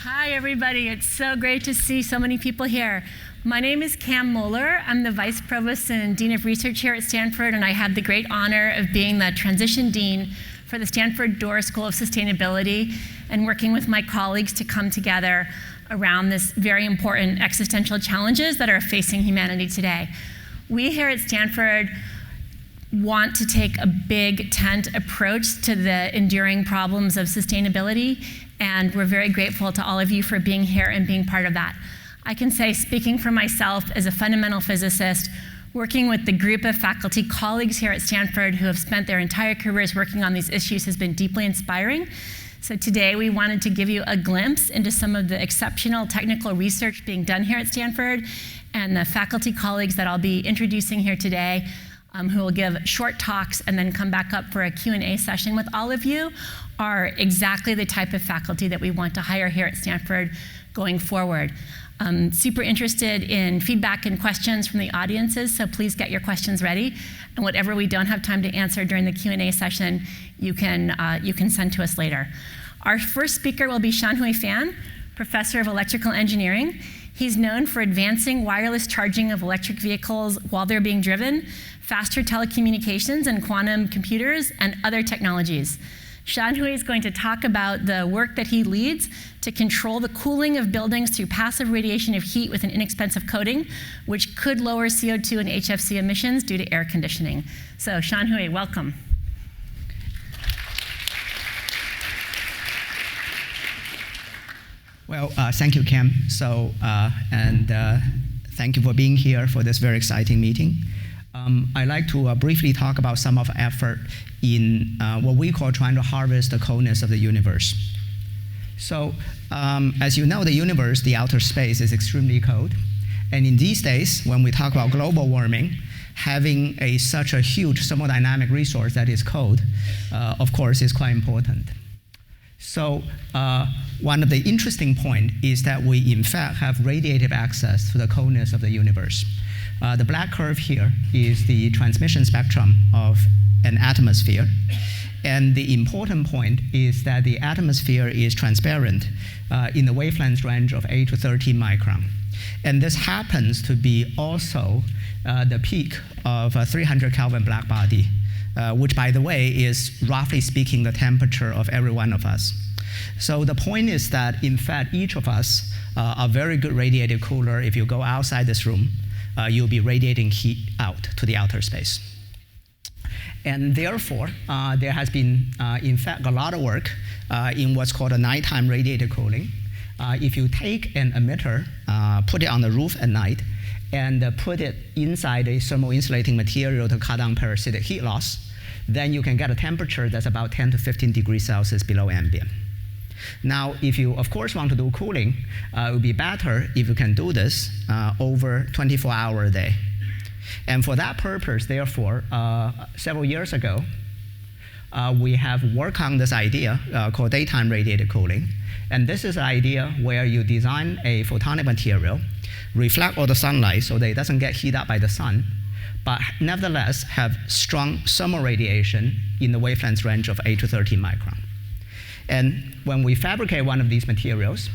Hi, everybody. It's so great to see so many people here. My name is Cam Moeller. I'm the Vice Provost and Dean of Research here at Stanford, and I have the great honor of being the Transition Dean for the Stanford Doerr School of Sustainability and working with my colleagues to come together around this very important existential challenges that are facing humanity today. We here at Stanford want to take a big tent approach to the enduring problems of sustainability, and we're very grateful to all of you for being here and being part of that. I can say, speaking for myself as a fundamental physicist, working with the group of faculty colleagues here at Stanford who have spent their entire careers working on these issues has been deeply inspiring. So today we wanted to give you a glimpse into some of the exceptional technical research being done here at Stanford, and the faculty colleagues that I'll be introducing here today, who will give short talks and then come back up for a Q&A session with all of you, are exactly the type of faculty that we want to hire here at Stanford going forward. I'm super interested in feedback and questions from the audiences, so please get your questions ready. And whatever we don't have time to answer during the Q&A session, you can send to us later. Our first speaker will be Shanhui Fan, Professor of Electrical Engineering. He's known for advancing wireless charging of electric vehicles while they're being driven, faster telecommunications and quantum computers, and other technologies. Shanhui is going to talk about the work that he leads to control the cooling of buildings through passive radiation of heat with an inexpensive coating, which could lower CO2 and HFC emissions due to air conditioning. So Shanhui, welcome. Well, thank you, Cam. Thank you for being here for this very exciting meeting. I'd like to briefly talk about some of our effort in what we call trying to harvest the coldness of the universe. So, as you know, the universe, the outer space, is extremely cold. And in these days, when we talk about global warming, having such a huge thermodynamic resource that is cold, of course, is quite important. So one of the interesting points is that we, in fact, have radiative access to the coldness of the universe. The black curve here is the transmission spectrum of an atmosphere. And the important point is that the atmosphere is transparent in the wavelength range of 8 to 13 micron. And this happens to be also the peak of a 300 Kelvin black body, which, by the way, is roughly speaking the temperature of every one of us. So the point is that, in fact, each of us are very good radiative cooler. If you go outside this room, you'll be radiating heat out to the outer space. And therefore, there has been, in fact, a lot of work in what's called a nighttime radiative cooling. If you take an emitter, put it on the roof at night, and put it inside a thermal insulating material to cut down parasitic heat loss, then you can get a temperature that's about 10 to 15 degrees Celsius below ambient. Now, if you, of course, want to do cooling, it would be better if you can do this over 24 hours a day. And for that purpose, therefore, several years ago, we have worked on this idea called daytime radiative cooling. And this is an idea where you design a photonic material, reflect all the sunlight so that it doesn't get heated up by the sun, but nevertheless have strong thermal radiation in the wavelength range of 8 to 13 micron. And when we fabricate one of these materials,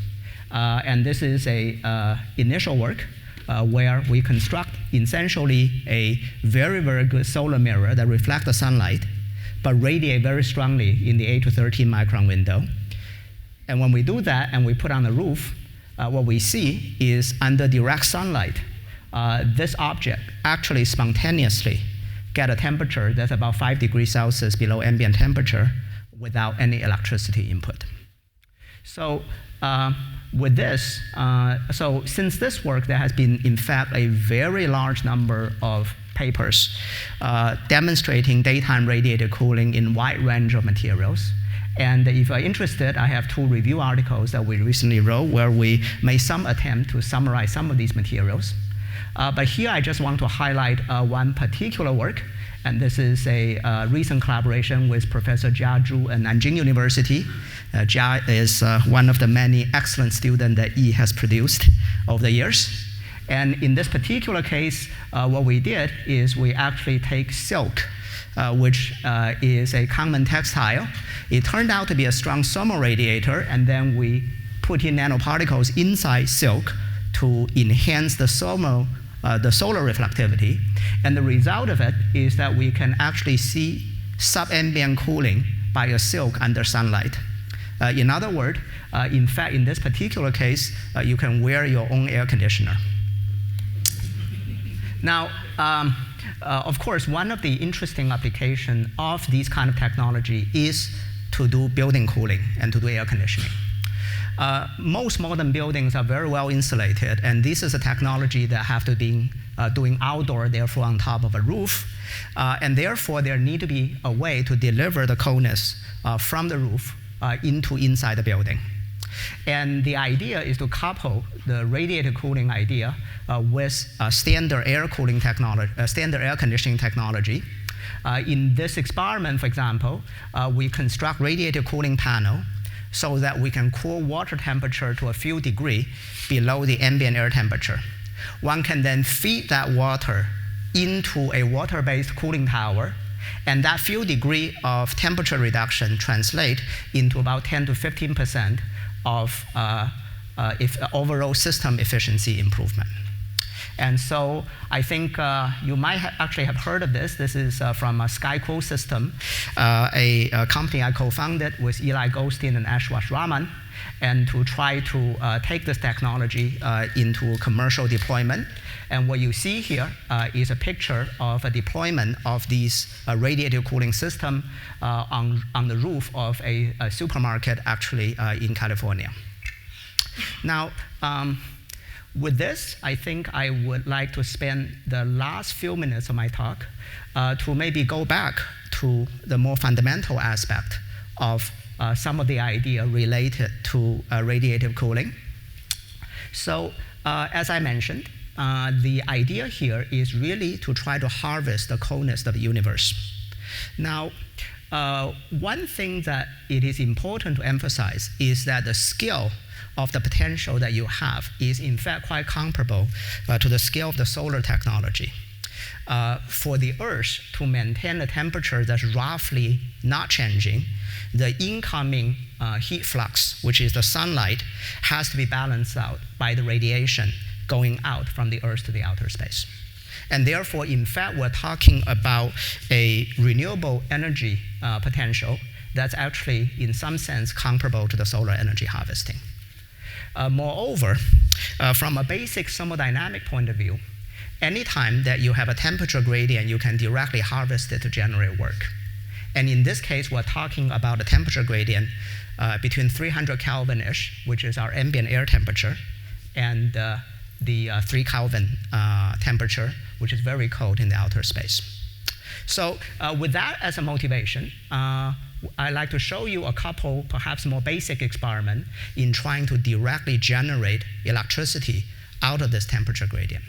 and this is a initial work where we construct essentially a very, very good solar mirror that reflects the sunlight, but radiate very strongly in the 8 to 13 micron window. And when we do that and we put on the roof, what we see is under direct sunlight, this object actually spontaneously get a temperature that's about 5 degrees Celsius below ambient temperature without any electricity input. So with this, so since this work, there has been, in fact, a very large number of papers demonstrating daytime radiative cooling in a wide range of materials. And if you're interested, I have 2 review articles that we recently wrote where we made some attempt to summarize some of these materials. But here I just want to highlight one particular work. And this is a recent collaboration with Professor Jia Zhu at Nanjing University. Jia is one of the many excellent students that Yi has produced over the years. And in this particular case, what we did is we actually take silk, which is a common textile. It turned out to be a strong thermal radiator, and then we putting nanoparticles inside silk to enhance the solar reflectivity. And the result of it is that we can actually see sub-ambient cooling by a silk under sunlight. In other words, in fact, in this particular case, you can wear your own air conditioner. Now, of course, one of the interesting applications of this kind of technology is to do building cooling and to do air conditioning. Most modern buildings are very well insulated, and this is a technology that have to be doing outdoor, therefore on top of a roof, and therefore there need to be a way to deliver the coldness from the roof into inside the building. And the idea is to couple the radiator cooling idea with standard air cooling technology, standard air conditioning technology. In this experiment, for example, we construct radiator cooling panel so that we can cool water temperature to a few degrees below the ambient air temperature. One can then feed that water into a water-based cooling tower, and that few degree of temperature reduction translate into about 10 to 15% of overall system efficiency improvement. And so I think you might actually have heard of this. This is from SkyCool System, a company I co-founded with Eli Goldstein and Ashwath Raman, and to try to take this technology into commercial deployment. And what you see here is a picture of a deployment of these radiator cooling system on the roof of a supermarket actually in California. Now, with this, I think I would like to spend the last few minutes of my talk to maybe go back to the more fundamental aspect of some of the idea related to radiative cooling. So as I mentioned, the idea here is really to try to harvest the coldness of the universe. Now, one thing that it is important to emphasize is that the scale of the potential that you have is in fact quite comparable to the scale of the solar technology. For the Earth to maintain a temperature that's roughly not changing, the incoming heat flux, which is the sunlight, has to be balanced out by the radiation going out from the Earth to the outer space. And therefore, in fact, we're talking about a renewable energy potential that's actually, in some sense, comparable to the solar energy harvesting. Moreover, from a basic thermodynamic point of view, anytime that you have a temperature gradient, you can directly harvest it to generate work. And in this case, we're talking about a temperature gradient between 300 Kelvin-ish, which is our ambient air temperature, and the 3 Kelvin temperature, which is very cold in the outer space. So with that as a motivation, I'd like to show you a couple perhaps more basic experiments in trying to directly generate electricity out of this temperature gradient.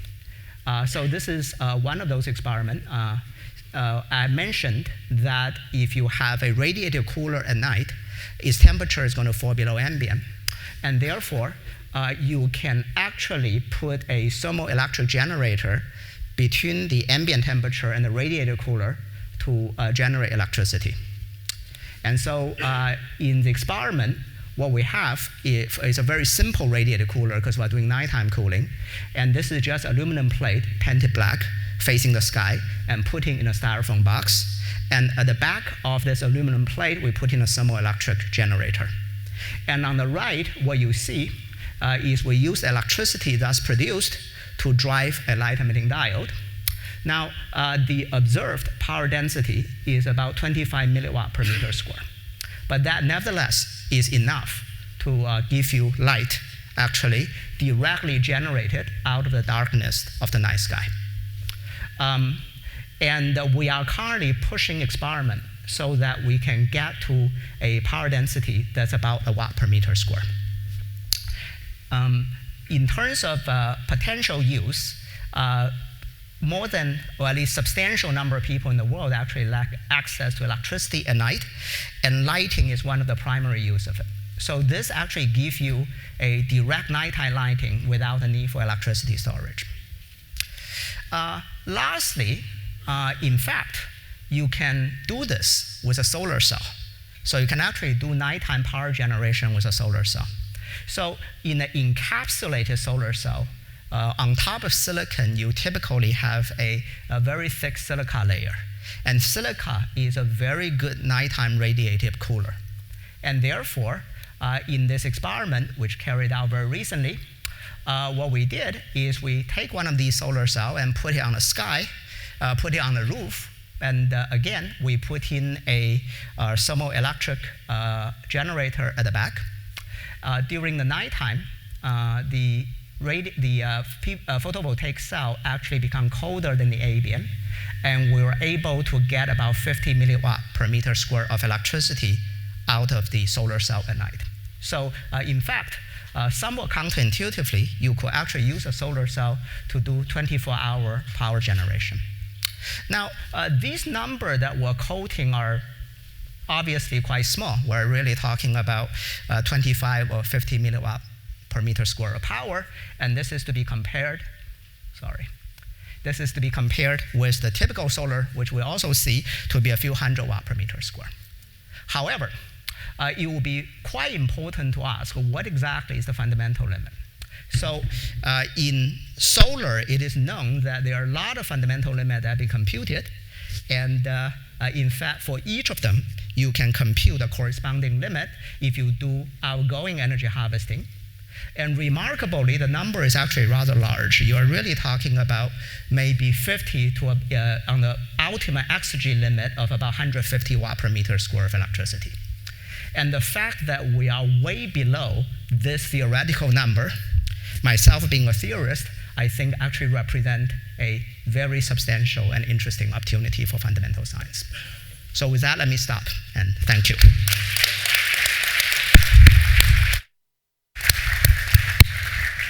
So this is one of those experiments. I mentioned that if you have a radiator cooler at night, its temperature is going to fall below ambient. And therefore, you can actually put a thermoelectric generator between the ambient temperature and the radiator cooler to generate electricity. And so in the experiment, what we have is a very simple radiator cooler because we're doing nighttime cooling. And this is just aluminum plate painted black facing the sky and putting in a styrofoam box. And at the back of this aluminum plate, we put in a thermoelectric generator. And on the right, what you see is we use electricity that's produced to drive a light-emitting diode. Now, the observed power density is about 25 milliwatt per meter square. But that nevertheless is enough to give you light, actually, directly generated out of the darkness of the night sky. And we are currently pushing experiment so that we can get to a power density that's about 1 watt per meter square. In terms of potential use, more than, or at least substantial number of people in the world actually lack access to electricity at night, and lighting is one of the primary use of it. So this actually gives you a direct nighttime lighting without the need for electricity storage. Lastly, in fact, you can do this with a solar cell. So you can actually do nighttime power generation with a solar cell. So in an encapsulated solar cell, on top of silicon, you typically have a very thick silica layer. And silica is a very good nighttime radiative cooler. And therefore, in this experiment, which carried out very recently, what we did is we take one of these solar cells and put it on the sky, put it on the roof, and again, we put in a thermoelectric generator at the back. During the nighttime, the photovoltaic cell actually become colder than the ambient, and we were able to get about 50 milliwatt per meter square of electricity out of the solar cell at night. So in fact, somewhat counterintuitively, you could actually use a solar cell to do 24-hour power generation. Now, these numbers that we're quoting are obviously quite small. We're really talking about 25 or 50 milliwatt per meter square of power, and this is to be compared, this is to be compared with the typical solar, which we also see to be a few hundred watt per meter square. However, it will be quite important to ask what exactly is the fundamental limit. So in solar, it is known that there are a lot of fundamental limits that have been computed, and in fact, for each of them, you can compute a corresponding limit if you do outgoing energy harvesting. And remarkably, the number is actually rather large. You are really talking about maybe 50 to, on the ultimate exergy limit of about 150 watt per meter square of electricity. And the fact that we are way below this theoretical number, myself being a theorist, I think actually represent a very substantial and interesting opportunity for fundamental science. So with that, let me stop, and thank you.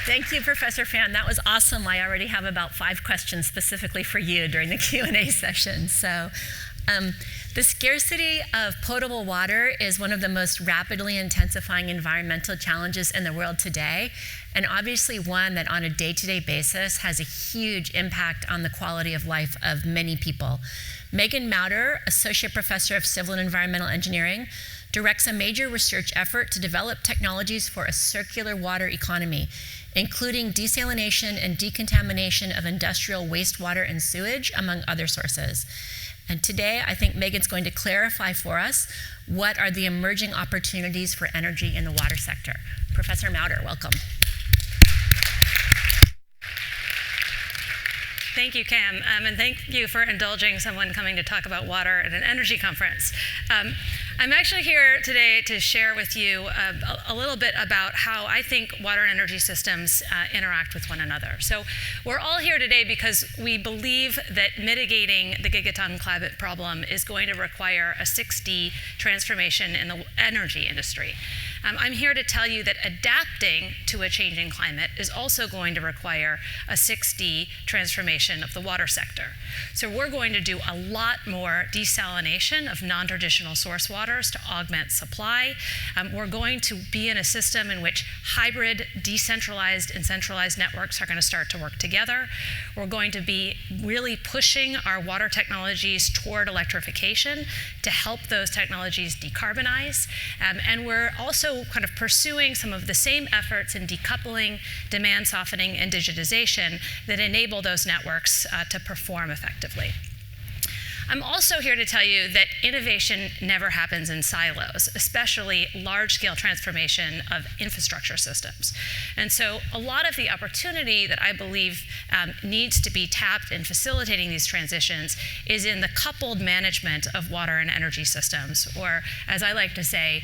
Thank you, Professor Fan. That was awesome. I already have about 5 questions specifically for you during the Q&A session. So the scarcity of potable water is one of the most rapidly intensifying environmental challenges in the world today, and obviously one that on a day-to-day basis has a huge impact on the quality of life of many people. Meagan Mauter, Associate Professor of Civil and Environmental Engineering, directs a major research effort to develop technologies for a circular water economy, including desalination and decontamination of industrial wastewater and sewage, among other sources. And today, I think Meagan's going to clarify for us what are the emerging opportunities for energy in the water sector. Professor Mauter, welcome. Thank you, Cam, and thank you for indulging someone coming to talk about water at an energy conference. I'm actually here today to share with you a little bit about how I think water and energy systems interact with one another. So we're all here today because we believe that mitigating the gigaton climate problem is going to require a 6D transformation in the energy industry. I'm here to tell you that adapting to a changing climate is also going to require a 6D transformation of the water sector. So we're going to do a lot more desalination of non-traditional source waters to augment supply. We're going to be in a system in which hybrid, decentralized, and centralized networks are going to start to work together. We're going to be really pushing our water technologies toward electrification to help those technologies decarbonize. And we're also kind of pursuing some of the same efforts in decoupling, demand softening, and digitization that enable those networks to perform effectively. I'm also here to tell you that innovation never happens in silos, especially large-scale transformation of infrastructure systems. And so a lot of the opportunity that I believe needs to be tapped in facilitating these transitions is in the coupled management of water and energy systems, or as I like to say,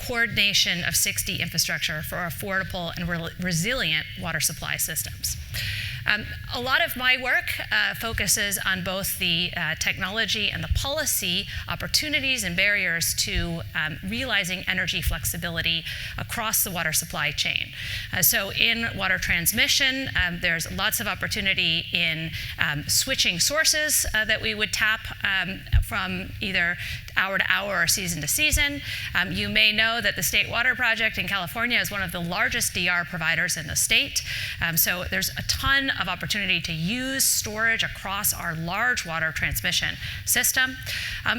coordination of 6D infrastructure for affordable and resilient water supply systems. A lot of my work focuses on both the technology and the policy opportunities and barriers to realizing energy flexibility across the water supply chain. So in water transmission, there's lots of opportunity in switching sources that we would tap from either hour to hour or season to season. You may know that the State Water Project in California is one of the largest DR providers in the state. So there's a ton of opportunity to use storage across our large water transmission system.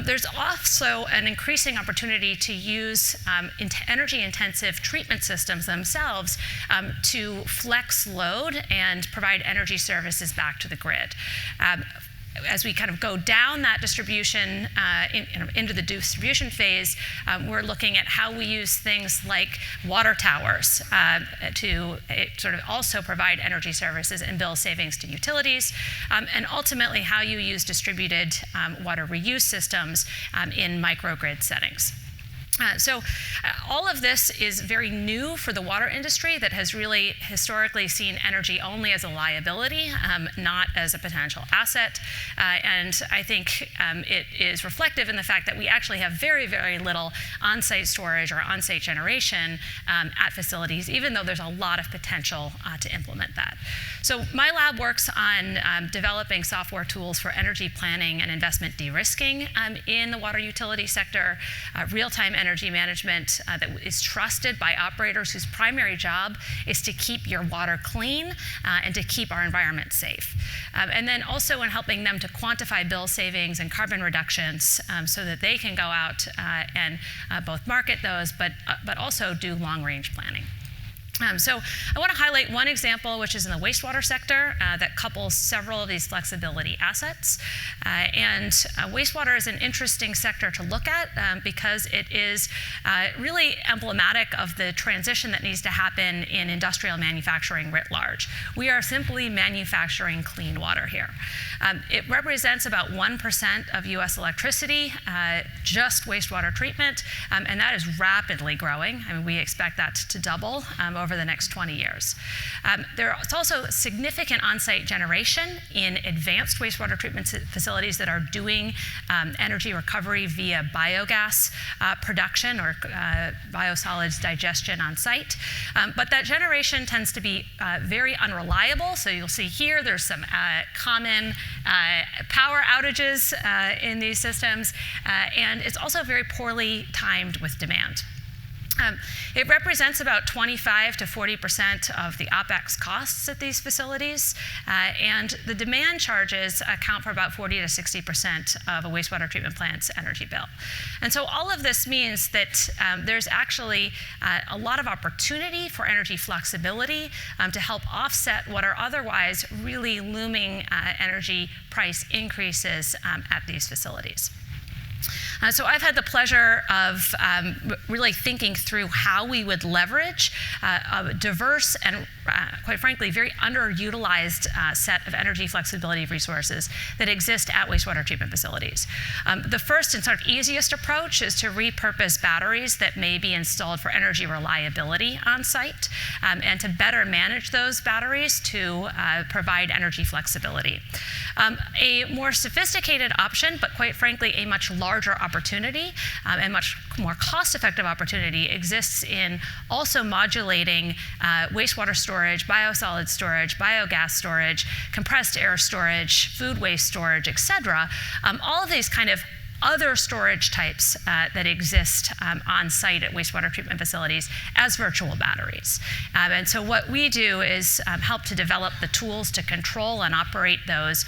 There's also an increasing opportunity to use energy-intensive treatment systems themselves to flex load and provide energy services back to the grid. As we kind of go down that distribution into the distribution phase, we're looking at how we use things like water towers to sort of also provide energy services and bill savings to utilities, and ultimately how you use distributed water reuse systems in microgrid settings. So all of this is very new for the water industry that has really historically seen energy only as a liability, not as a potential asset. And I think it is reflective in the fact that we actually have very, very little on-site storage or on-site generation at facilities, even though there's a lot of potential to implement that. So my lab works on developing software tools for energy planning and investment de-risking in the water utility sector, real-time energy management that is trusted by operators whose primary job is to keep your water clean and to keep our environment safe. And then also in helping them to quantify bill savings and carbon reductions so that they can go out and both market those, but also do long-range planning. So I want to highlight one example, which is in the wastewater sector, that couples several of these flexibility assets. And wastewater is an interesting sector to look at because it is really emblematic of the transition that needs to happen in industrial manufacturing writ large. We are simply manufacturing clean water here. It represents about 1% of US electricity, just wastewater treatment, and that is rapidly growing. I mean, we expect that to double over the next 20 years. There's also significant on-site generation in advanced wastewater treatment facilities that are doing energy recovery via biogas production or biosolids digestion on site. But that generation tends to be very unreliable. So you'll see here there's some common power outages in these systems, and it's also very poorly timed with demand. It represents about 25 to 40% of the OpEx costs at these facilities, and the demand charges account for about 40 to 60% of a wastewater treatment plant's energy bill. And so all of this means that there's actually a lot of opportunity for energy flexibility to help offset what are otherwise really looming energy price increases at these facilities. So I've had the pleasure of really thinking through how we would leverage a diverse and, quite frankly, very underutilized set of energy flexibility resources that exist at wastewater treatment facilities. The first and sort of easiest approach is to repurpose batteries that may be installed for energy reliability on site and to better manage those batteries to provide energy flexibility. A more sophisticated option, but quite frankly, a much larger opportunity and much more cost-effective opportunity exists in also modulating wastewater storage, biosolid storage, biogas storage, compressed air storage, food waste storage, et cetera. All of these kind of other storage types that exist on site at wastewater treatment facilities as virtual batteries. And so what we do is help to develop the tools to control and operate those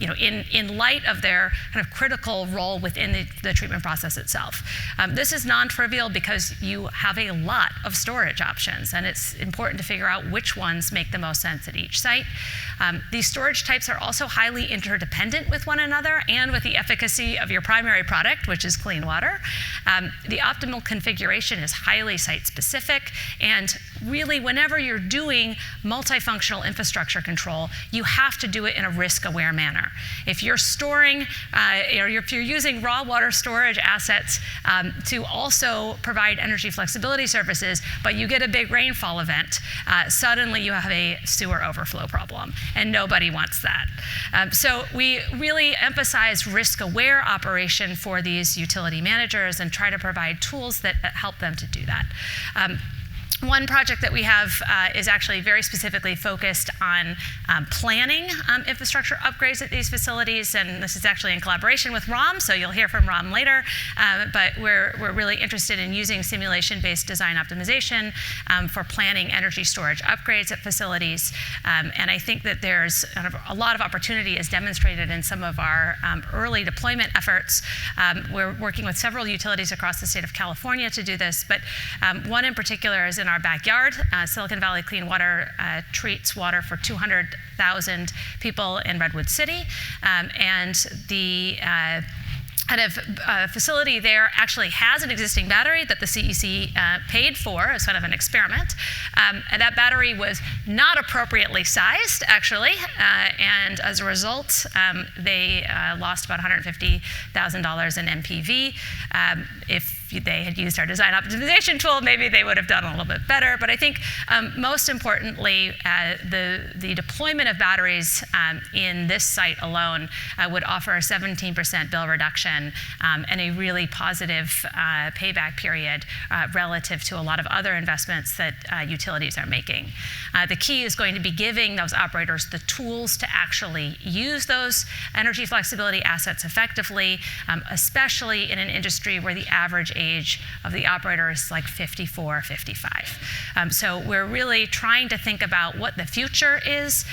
in light of their kind of critical role within the treatment process itself. This is non-trivial because you have a lot of storage options, and it's important to figure out which ones make the most sense at each site. These storage types are also highly interdependent with one another and with the efficacy of your primary product, which is clean water. The optimal configuration is highly site-specific, and really whenever you're doing multifunctional infrastructure control, you have to do it in a risk-aware manner. If you're storing, or if you're using raw water storage assets to also provide energy flexibility services, but you get a big rainfall event, suddenly you have a sewer overflow problem, and nobody wants that. So we really emphasize risk-aware operation for these utility managers and try to provide tools that help them to do that. One project that we have is actually very specifically focused on planning infrastructure upgrades at these facilities, and this is actually in collaboration with ROM, so you'll hear from ROM later, but we're really interested in using simulation-based design optimization for planning energy storage upgrades at facilities, and I think that there's a lot of opportunity as demonstrated in some of our early deployment efforts. We're working with several utilities across the state of California to do this, but one in particular is in our backyard. Silicon Valley Clean Water treats water for 200,000 people in Redwood City, and the facility there actually has an existing battery that the CEC paid for as kind of an experiment. And that battery was not appropriately sized, actually, and as a result, they lost about $150,000 in MPV. If they had used our design optimization tool, maybe they would have done a little bit better. But I think most importantly, the deployment of batteries in this site alone would offer a 17% bill reduction and a really positive payback period relative to a lot of other investments that utilities are making. The key is going to be giving those operators the tools to actually use those energy flexibility assets effectively, especially in an industry where the average age of the operator is like 54, 55. So we're really trying to think about what the future is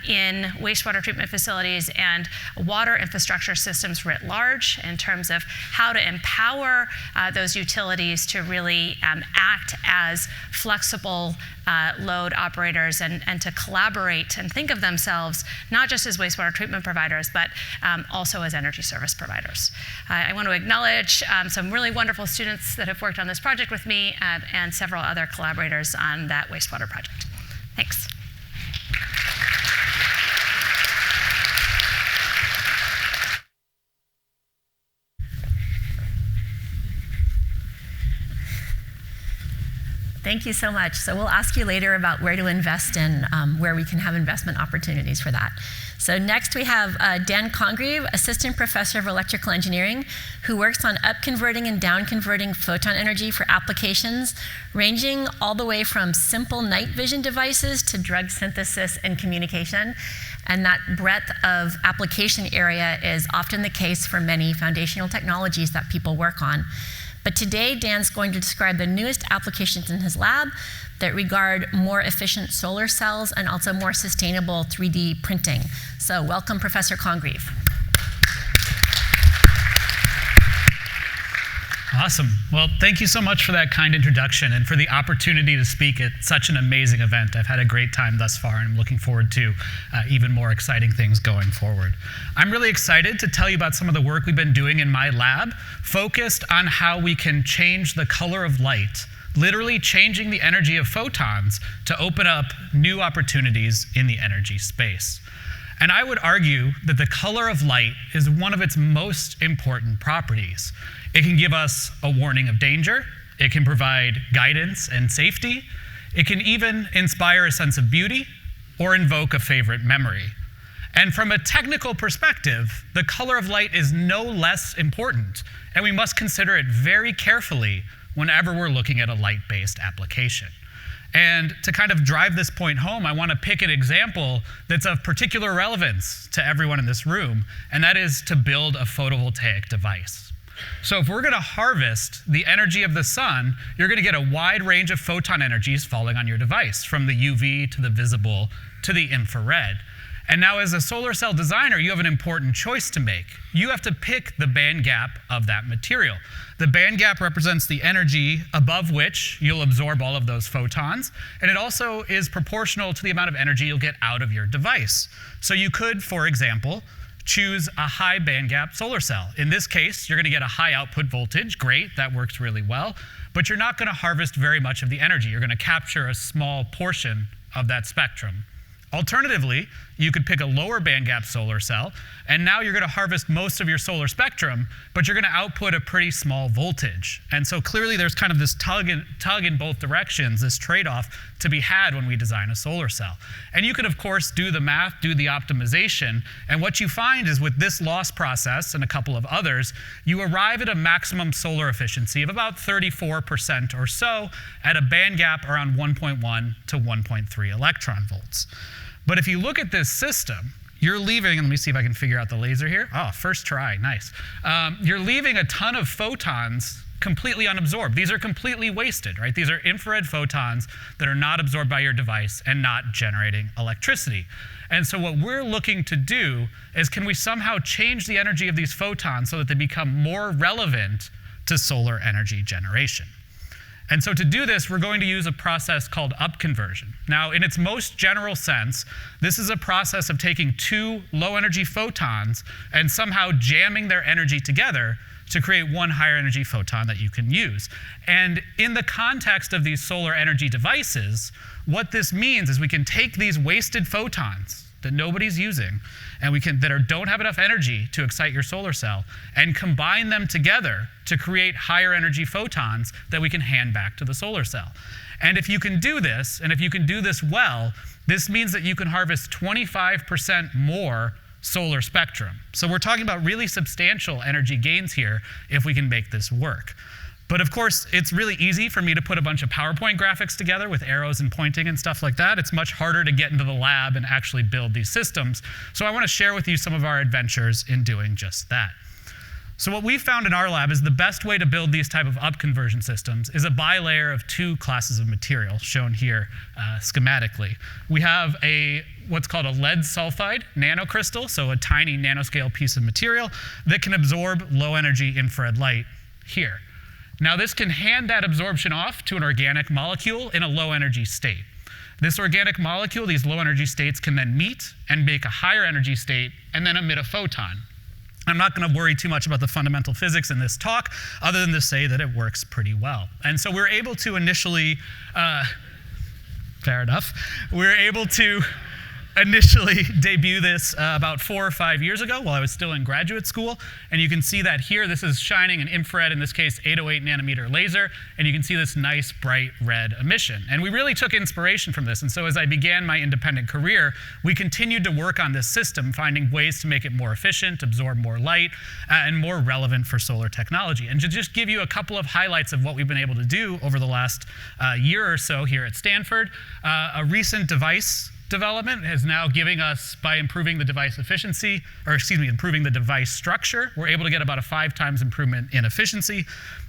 in wastewater treatment facilities and water infrastructure systems writ large in terms of how to empower those utilities to really act as flexible load operators and to collaborate and think of themselves not just as wastewater treatment providers, but also as energy service providers. I want to acknowledge some really wonderful students that have worked on this project with me and several other collaborators on that wastewater project. Thanks. Thank you so much. So we'll ask you later about where to invest in, where we can have investment opportunities for that. So next we have Dan Congreve, Assistant Professor of Electrical Engineering, who works on up-converting and down-converting photon energy for applications ranging all the way from simple night vision devices to drug synthesis and communication. And that breadth of application area is often the case for many foundational technologies that people work on. But today, Dan's going to describe the newest applications in his lab that regard more efficient solar cells and also more sustainable 3D printing. So welcome, Professor Congreve. Awesome. Well, thank you so much for that kind introduction and for the opportunity to speak at such an amazing event. I've had a great time thus far, and I'm looking forward to even more exciting things going forward. I'm really excited to tell you about some of the work we've been doing in my lab, focused on how we can change the color of light, literally changing the energy of photons to open up new opportunities in the energy space. And I would argue that the color of light is one of its most important properties. It can give us a warning of danger. It can provide guidance and safety. It can even inspire a sense of beauty or invoke a favorite memory. And from a technical perspective, the color of light is no less important, and we must consider it very carefully whenever we're looking at a light-based application. And to kind of drive this point home, I want to pick an example that's of particular relevance to everyone in this room, and that is to build a photovoltaic device. So if we're going to harvest the energy of the sun, you're going to get a wide range of photon energies falling on your device, from the UV to the visible to the infrared. And now as a solar cell designer, you have an important choice to make. You have to pick the band gap of that material. The band gap represents the energy above which you'll absorb all of those photons, and it also is proportional to the amount of energy you'll get out of your device. So you could, for example, choose a high bandgap solar cell. In this case, you're going to get a high output voltage. Great, that works really well. But you're not going to harvest very much of the energy. You're going to capture a small portion of that spectrum. Alternatively, you could pick a lower bandgap solar cell, and now you're going to harvest most of your solar spectrum, but you're going to output a pretty small voltage. And so clearly there's kind of this tug in both directions, this trade-off to be had when we design a solar cell. And you can, of course, do the math, do the optimization, and what you find is with this loss process and a couple of others, you arrive at a maximum solar efficiency of about 34% or so at a bandgap around 1.1 to 1.3 electron volts. But if you look at this system, you're leaving, and let me see if I can figure out the laser here. Oh, first try, nice. You're leaving a ton of photons completely unabsorbed. These are completely wasted, right? These are infrared photons that are not absorbed by your device and not generating electricity. And so what we're looking to do is, can we somehow change the energy of these photons so that they become more relevant to solar energy generation? And so to do this, we're going to use a process called upconversion. Now, in its most general sense, this is a process of taking two low-energy photons and somehow jamming their energy together to create one higher energy photon that you can use. And in the context of these solar energy devices, what this means is we can take these wasted photons that nobody's using, and that don't have enough energy to excite your solar cell, and combine them together to create higher energy photons that we can hand back to the solar cell. And if you can do this, and if you can do this well, this means that you can harvest 25% more solar spectrum. So we're talking about really substantial energy gains here if we can make this work. But of course, it's really easy for me to put a bunch of PowerPoint graphics together with arrows and pointing and stuff like that. It's much harder to get into the lab and actually build these systems. So I want to share with you some of our adventures in doing just that. So what we found in our lab is the best way to build these type of upconversion systems is a bilayer of two classes of material, shown here schematically. We have what's called a lead sulfide nanocrystal, so a tiny nanoscale piece of material that can absorb low energy infrared light here. Now this can hand that absorption off to an organic molecule in a low energy state. This organic molecule, these low energy states, can then meet and make a higher energy state and then emit a photon. I'm not going to worry too much about the fundamental physics in this talk, other than to say that it works pretty well. And so we're able to initially, fair enough, we're able to initially debut this about 4 or 5 years ago while I was still in graduate school. And you can see that here, this is shining an infrared, in this case 808 nanometer laser, and you can see this nice bright red emission. And we really took inspiration from this. And so as I began my independent career, we continued to work on this system, finding ways to make it more efficient, absorb more light, and more relevant for solar technology. And to just give you a couple of highlights of what we've been able to do over the last year or so here at Stanford, a recent device development is now giving us, by improving the device efficiency, or excuse me, improving the device structure, we're able to get about a 5 times improvement in efficiency.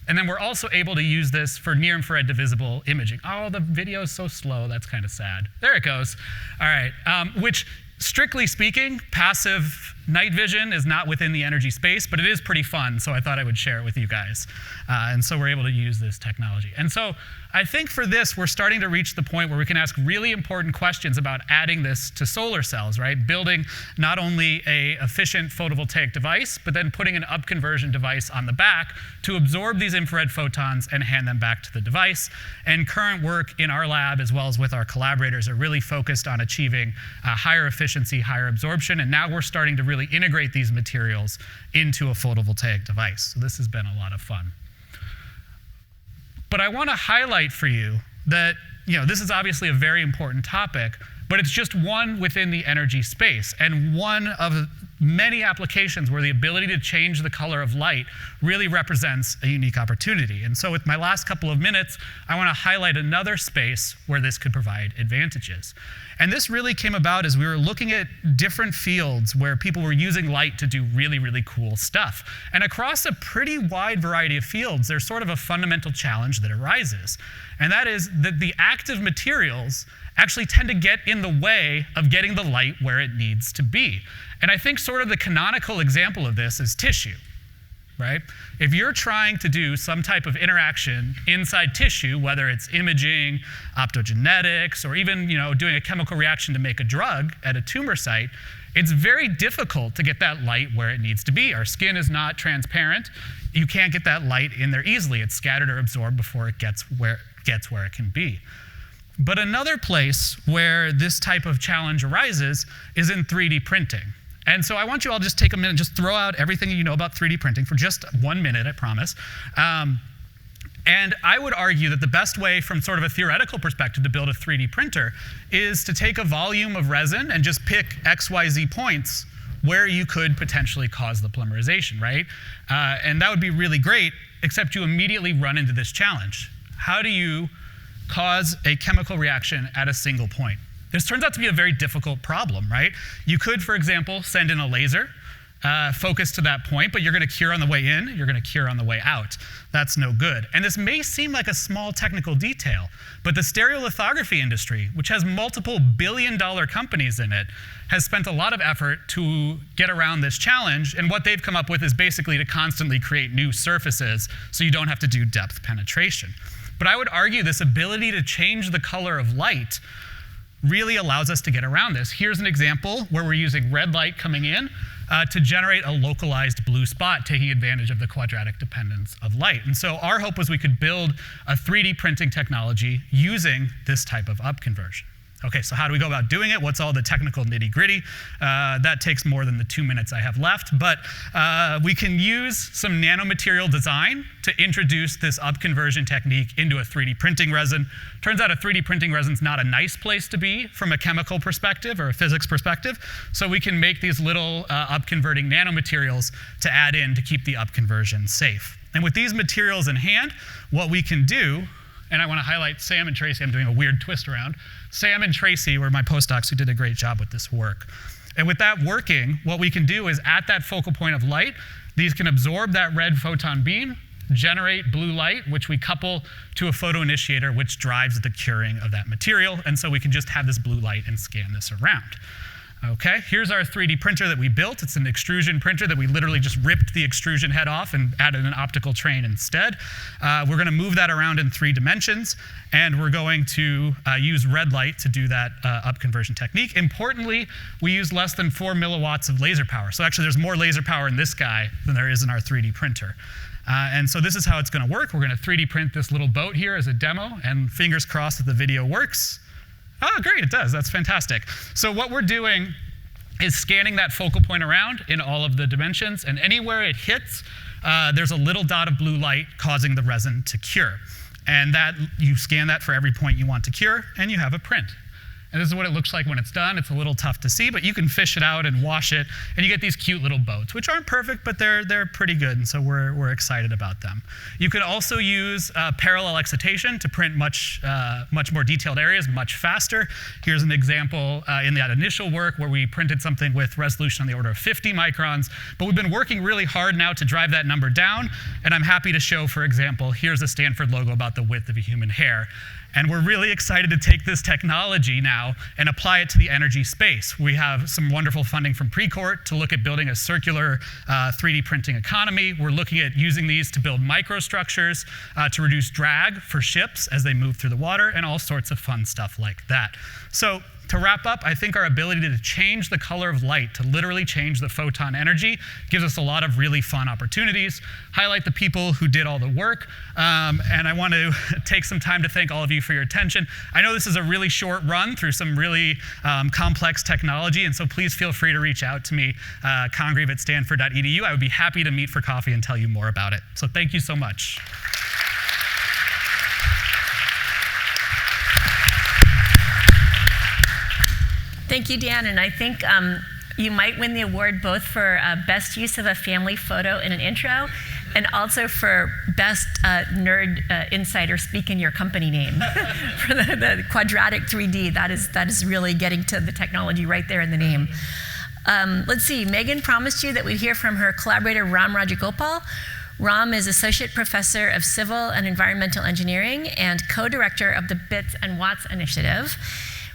And then we're also able to use this for near-infrared divisible imaging. Oh, the video is so slow, that's kind of sad. There it goes. All right, which, strictly speaking, passive night vision is not within the energy space, but it is pretty fun, so I thought I would share it with you guys. And so we're able to use this technology. And so I think for this, we're starting to reach the point where we can ask really important questions about adding this to solar cells, right? Building not only an efficient photovoltaic device, but then putting an upconversion device on the back to absorb these infrared photons and hand them back to the device. And current work in our lab, as well as with our collaborators, are really focused on achieving higher efficiency, higher absorption, and now we're starting to really integrate these materials into a photovoltaic device. So this has been a lot of fun. But I want to highlight for you that, this is obviously a very important topic, but it's just one within the energy space, and one of many applications where the ability to change the color of light really represents a unique opportunity. And so with my last couple of minutes, I want to highlight another space where this could provide advantages. And this really came about as we were looking at different fields where people were using light to do really, really cool stuff. And across a pretty wide variety of fields, there's sort of a fundamental challenge that arises. And that is that the active materials actually tend to get in the way of getting the light where it needs to be. And I think sort of the canonical example of this is tissue, right? If you're trying to do some type of interaction inside tissue, whether it's imaging, optogenetics, or even doing a chemical reaction to make a drug at a tumor site, it's very difficult to get that light where it needs to be. Our skin is not transparent. You can't get that light in there easily. It's scattered or absorbed before it gets where it can be. But another place where this type of challenge arises is in 3D printing. And so I want you all to just take a minute and just throw out everything you know about 3D printing for just 1 minute, I promise. And I would argue that the best way from sort of a theoretical perspective to build a 3D printer is to take a volume of resin and just pick XYZ points where you could potentially cause the polymerization, right? And that would be really great, except you immediately run into this challenge. How do you cause a chemical reaction at a single point? This turns out to be a very difficult problem, right? You could, for example, send in a laser, focus to that point, but you're going to cure on the way in, you're going to cure on the way out. That's no good. And this may seem like a small technical detail, but the stereolithography industry, which has multiple billion-dollar companies in it, has spent a lot of effort to get around this challenge, and what they've come up with is basically to constantly create new surfaces so you don't have to do depth penetration. But I would argue this ability to change the color of light really allows us to get around this. Here's an example where we're using red light coming in to generate a localized blue spot, taking advantage of the quadratic dependence of light. And so our hope was we could build a 3D printing technology using this type of upconversion. Okay, so how do we go about doing it? What's all the technical nitty-gritty? That takes more than the 2 minutes I have left, but we can use some nanomaterial design to introduce this upconversion technique into a 3D printing resin. Turns out a 3D printing resin is not a nice place to be from a chemical perspective or a physics perspective, so we can make these little upconverting nanomaterials to add in to keep the upconversion safe. And with these materials in hand, what we can do, and I want to highlight Sam and Tracy. I'm doing a weird twist around. Sam and Tracy were my postdocs who did a great job with this work. And with that working, what we can do is at that focal point of light, these can absorb that red photon beam, generate blue light, which we couple to a photoinitiator, which drives the curing of that material. And so we can just have this blue light and scan this around. Okay, here's our 3D printer that we built. It's an extrusion printer that we literally just ripped the extrusion head off and added an optical train instead. We're going to move that around in 3 dimensions, and we're going to use red light to do that upconversion technique. Importantly, we use less than 4 milliwatts of laser power. So actually, there's more laser power in this guy than there is in our 3D printer. And so this is how it's going to work. We're going to 3D print this little boat here as a demo, and fingers crossed that the video works. Oh, great, it does. That's fantastic. So what we're doing is scanning that focal point around in all of the dimensions, and anywhere it hits, there's a little dot of blue light causing the resin to cure. And that you scan that for every point you want to cure, and you have a print. And this is what it looks like when it's done. It's a little tough to see, but you can fish it out and wash it, and you get these cute little boats, which aren't perfect, but they're pretty good, and so we're excited about them. You can also use parallel excitation to print much more detailed areas much faster. Here's an example in that initial work where we printed something with resolution on the order of 50 microns, but we've been working really hard now to drive that number down, and I'm happy to show, for example, here's a Stanford logo about the width of a human hair. And we're really excited to take this technology now and apply it to the energy space. We have some wonderful funding from Precourt to look at building a circular 3D printing economy. We're looking at using these to build microstructures to reduce drag for ships as they move through the water, and all sorts of fun stuff like that. So to wrap up, I think our ability to change the color of light, to literally change the photon energy, gives us a lot of really fun opportunities. Highlight the people who did all the work. And I want to take some time to thank all of you for your attention. I know this is a really short run through some really complex technology, and so please feel free to reach out to me, congreve@stanford.edu. I would be happy to meet for coffee and tell you more about it. So thank you so much. Thank you, Dan, and I think you might win the award both for best use of a family photo in an intro and also for best nerd insider speak in your company name. For the quadratic 3D, that is really getting to the technology right there in the name. Let's see, Meagan promised you that we'd hear from her collaborator, Rajagopal. Ram is Associate Professor of Civil and Environmental Engineering and co-director of the Bits and Watts Initiative.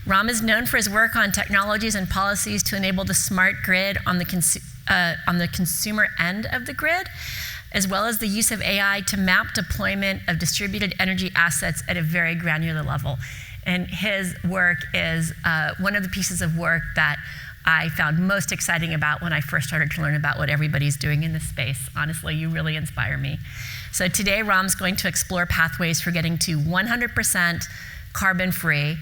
Ram is known for his work on technologies and policies to enable the smart grid on the consumer end of the grid, as well as the use of AI to map deployment of distributed energy assets at a very granular level. And his work is one of the pieces of work that I found most exciting about when I first started to learn about what everybody's doing in this space. Honestly, you really inspire me. So today, Ram's going to explore pathways for getting to 100% carbon-free,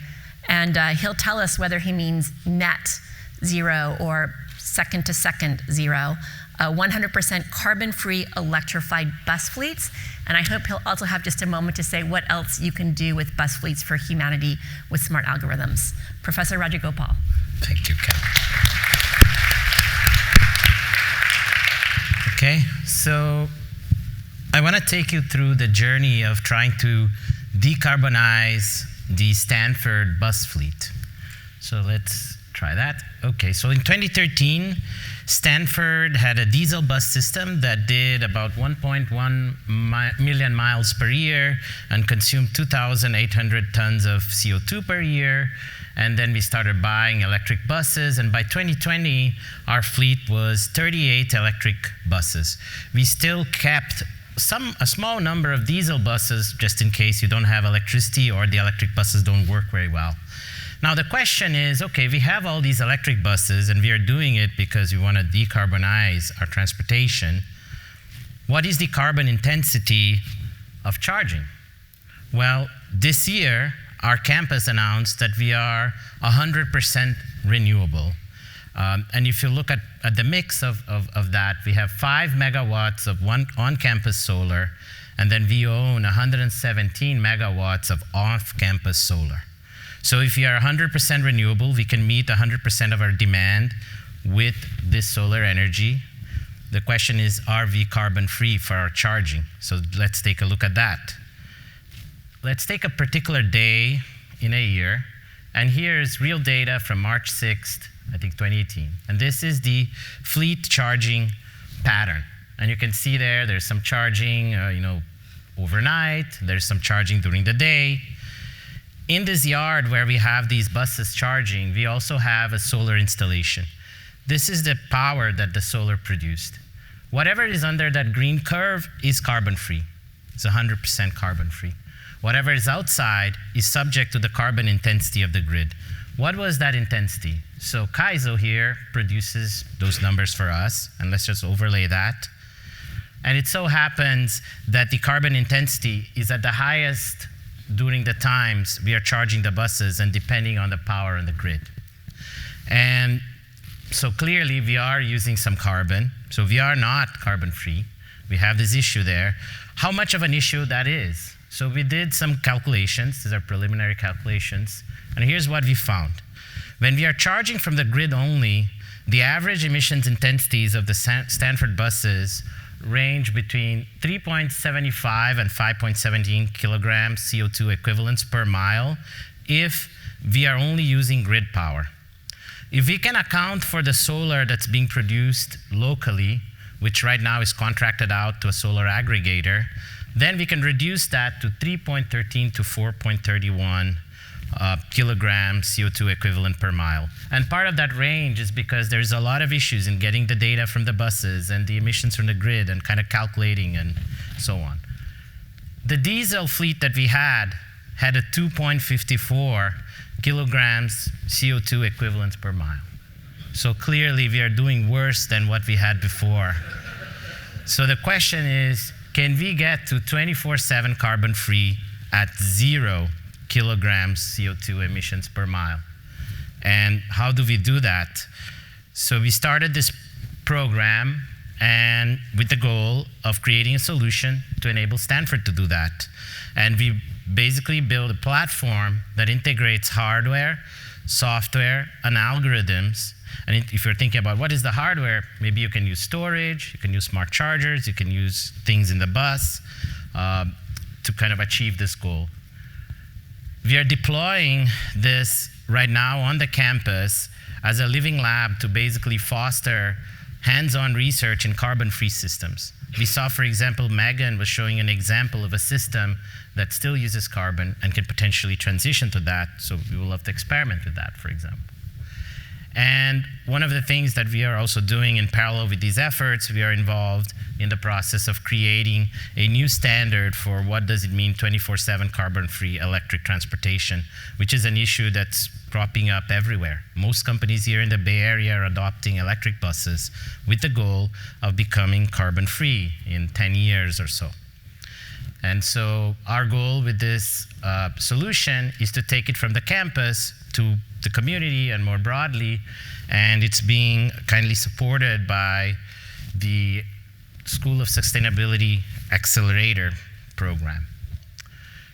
and he'll tell us whether he means net zero or second-to-second zero. 100% carbon-free electrified bus fleets, and I hope he'll also have just a moment to say what else you can do with bus fleets for humanity with smart algorithms. Professor Rajagopal. Thank you, Kathryn. Okay, so I want to take you through the journey of trying to decarbonize the Stanford bus fleet. So let's try that. Okay, so in 2013, Stanford had a diesel bus system that did about 1.1 million miles per year and consumed 2,800 tons of CO2 per year. And then we started buying electric buses, and by 2020, our fleet was 38 electric buses. We still kept a small number of diesel buses just in case you don't have electricity or the electric buses don't work very well. Now the question is, okay, we have all these electric buses and we are doing it because we want to decarbonize our transportation. What is the carbon intensity of charging? Well, this year, our campus announced that we are 100% renewable. And if you look at the mix of that, we have 5 megawatts of on-campus solar, and then we own 117 megawatts of off-campus solar. So if we are 100% renewable, we can meet 100% of our demand with this solar energy. The question is, are we carbon-free for our charging? So let's take a look at that. Let's take a particular day in a year, and here's real data from March 6th, I think 2018. And this is the fleet charging pattern. And you can see there's some charging overnight, there's some charging during the day. In this yard where we have these buses charging, we also have a solar installation. This is the power that the solar produced. Whatever is under that green curve is carbon-free. It's 100% carbon-free. Whatever is outside is subject to the carbon intensity of the grid. What was that intensity? So Kaizo here produces those numbers for us, and let's just overlay that. And it so happens that the carbon intensity is at the highest during the times we are charging the buses and depending on the power on the grid. And so clearly we are using some carbon, so we are not carbon-free. We have this issue there. How much of an issue that is? So we did some calculations, these are preliminary calculations, and here's what we found. When we are charging from the grid only, the average emissions intensities of the Stanford buses range between 3.75 and 5.17 kilograms CO2 equivalents per mile if we are only using grid power. If we can account for the solar that's being produced locally, which right now is contracted out to a solar aggregator, then we can reduce that to 3.13 to 4.31 kilograms CO2 equivalent per mile. And part of that range is because there's a lot of issues in getting the data from the buses and the emissions from the grid and kind of calculating and so on. The diesel fleet that we had a 2.54 kilograms CO2 equivalents per mile. So clearly we are doing worse than what we had before. So the question is, can we get to 24/7 carbon-free at 0 kilograms CO2 emissions per mile? And how do we do that? So we started this program and with the goal of creating a solution to enable Stanford to do that. And we basically build a platform that integrates hardware, software, and algorithms. And if you're thinking about what is the hardware, maybe you can use storage, you can use smart chargers, you can use things in the bus to kind of achieve this goal. We are deploying this right now on the campus as a living lab to basically foster hands-on research in carbon-free systems. We saw, for example, Meagan was showing an example of a system that still uses carbon and can potentially transition to that, so we will have to experiment with that, for example. And one of the things that we are also doing in parallel with these efforts, we are involved in the process of creating a new standard for what does it mean 24/7 carbon-free electric transportation, which is an issue that's cropping up everywhere. Most companies here in the Bay Area are adopting electric buses with the goal of becoming carbon-free in 10 years or so. And so our goal with this solution is to take it from the campus to the community and more broadly, and it's being kindly supported by the School of Sustainability Accelerator program.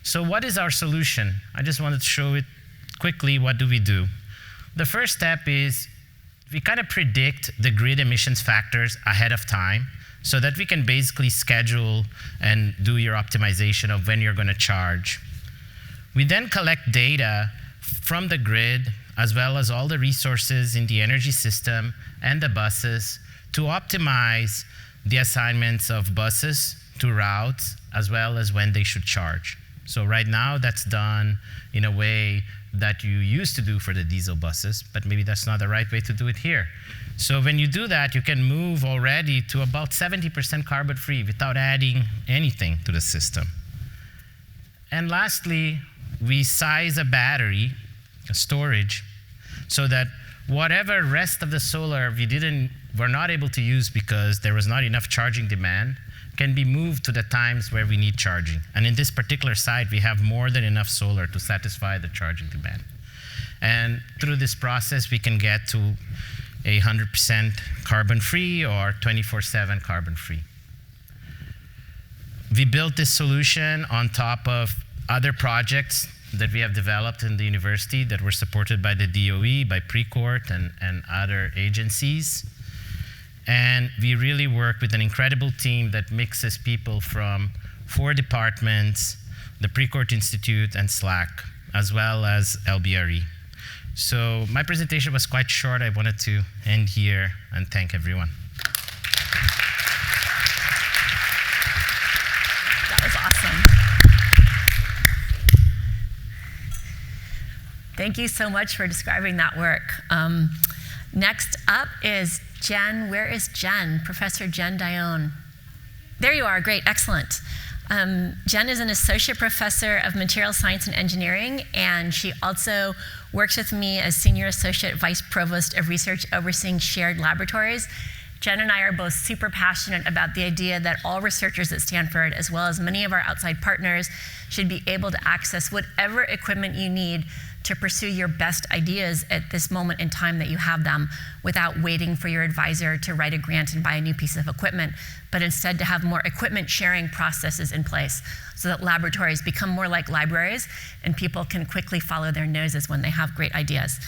So what is our solution? I just wanted to show it quickly. What do we do? The first step is we kind of predict the grid emissions factors ahead of time so that we can basically schedule and do your optimization of when you're going to charge. We then collect data from the grid as well as all the resources in the energy system and the buses to optimize the assignments of buses to routes as well as when they should charge. So right now that's done in a way that you used to do for the diesel buses, but maybe that's not the right way to do it here. So when you do that, you can move already to about 70% carbon free without adding anything to the system. And lastly, we size a battery, a storage, so that whatever rest of the solar we're not able to use because there was not enough charging demand can be moved to the times where we need charging. And in this particular site, we have more than enough solar to satisfy the charging demand. And through this process, we can get to 100% carbon-free or 24/7 carbon-free. We built this solution on top of other projects that we have developed in the university that were supported by the DOE, by Precourt, and other agencies. And we really work with an incredible team that mixes people from 4 departments, the Precourt Institute, and SLAC, as well as LBRE. So my presentation was quite short. I wanted to end here and thank everyone. That was awesome. Thank you so much for describing that work. Next up is Jen. Where is Jen? Professor Jen Dionne. There you are. Great. Excellent. Jen is an associate professor of material science and engineering, and she also works with me as senior associate vice provost of research overseeing shared laboratories. Jen and I are both super passionate about the idea that all researchers at Stanford, as well as many of our outside partners, should be able to access whatever equipment you need to pursue your best ideas at this moment in time that you have them, without waiting for your advisor to write a grant and buy a new piece of equipment, but instead to have more equipment sharing processes in place so that laboratories become more like libraries and people can quickly follow their noses when they have great ideas.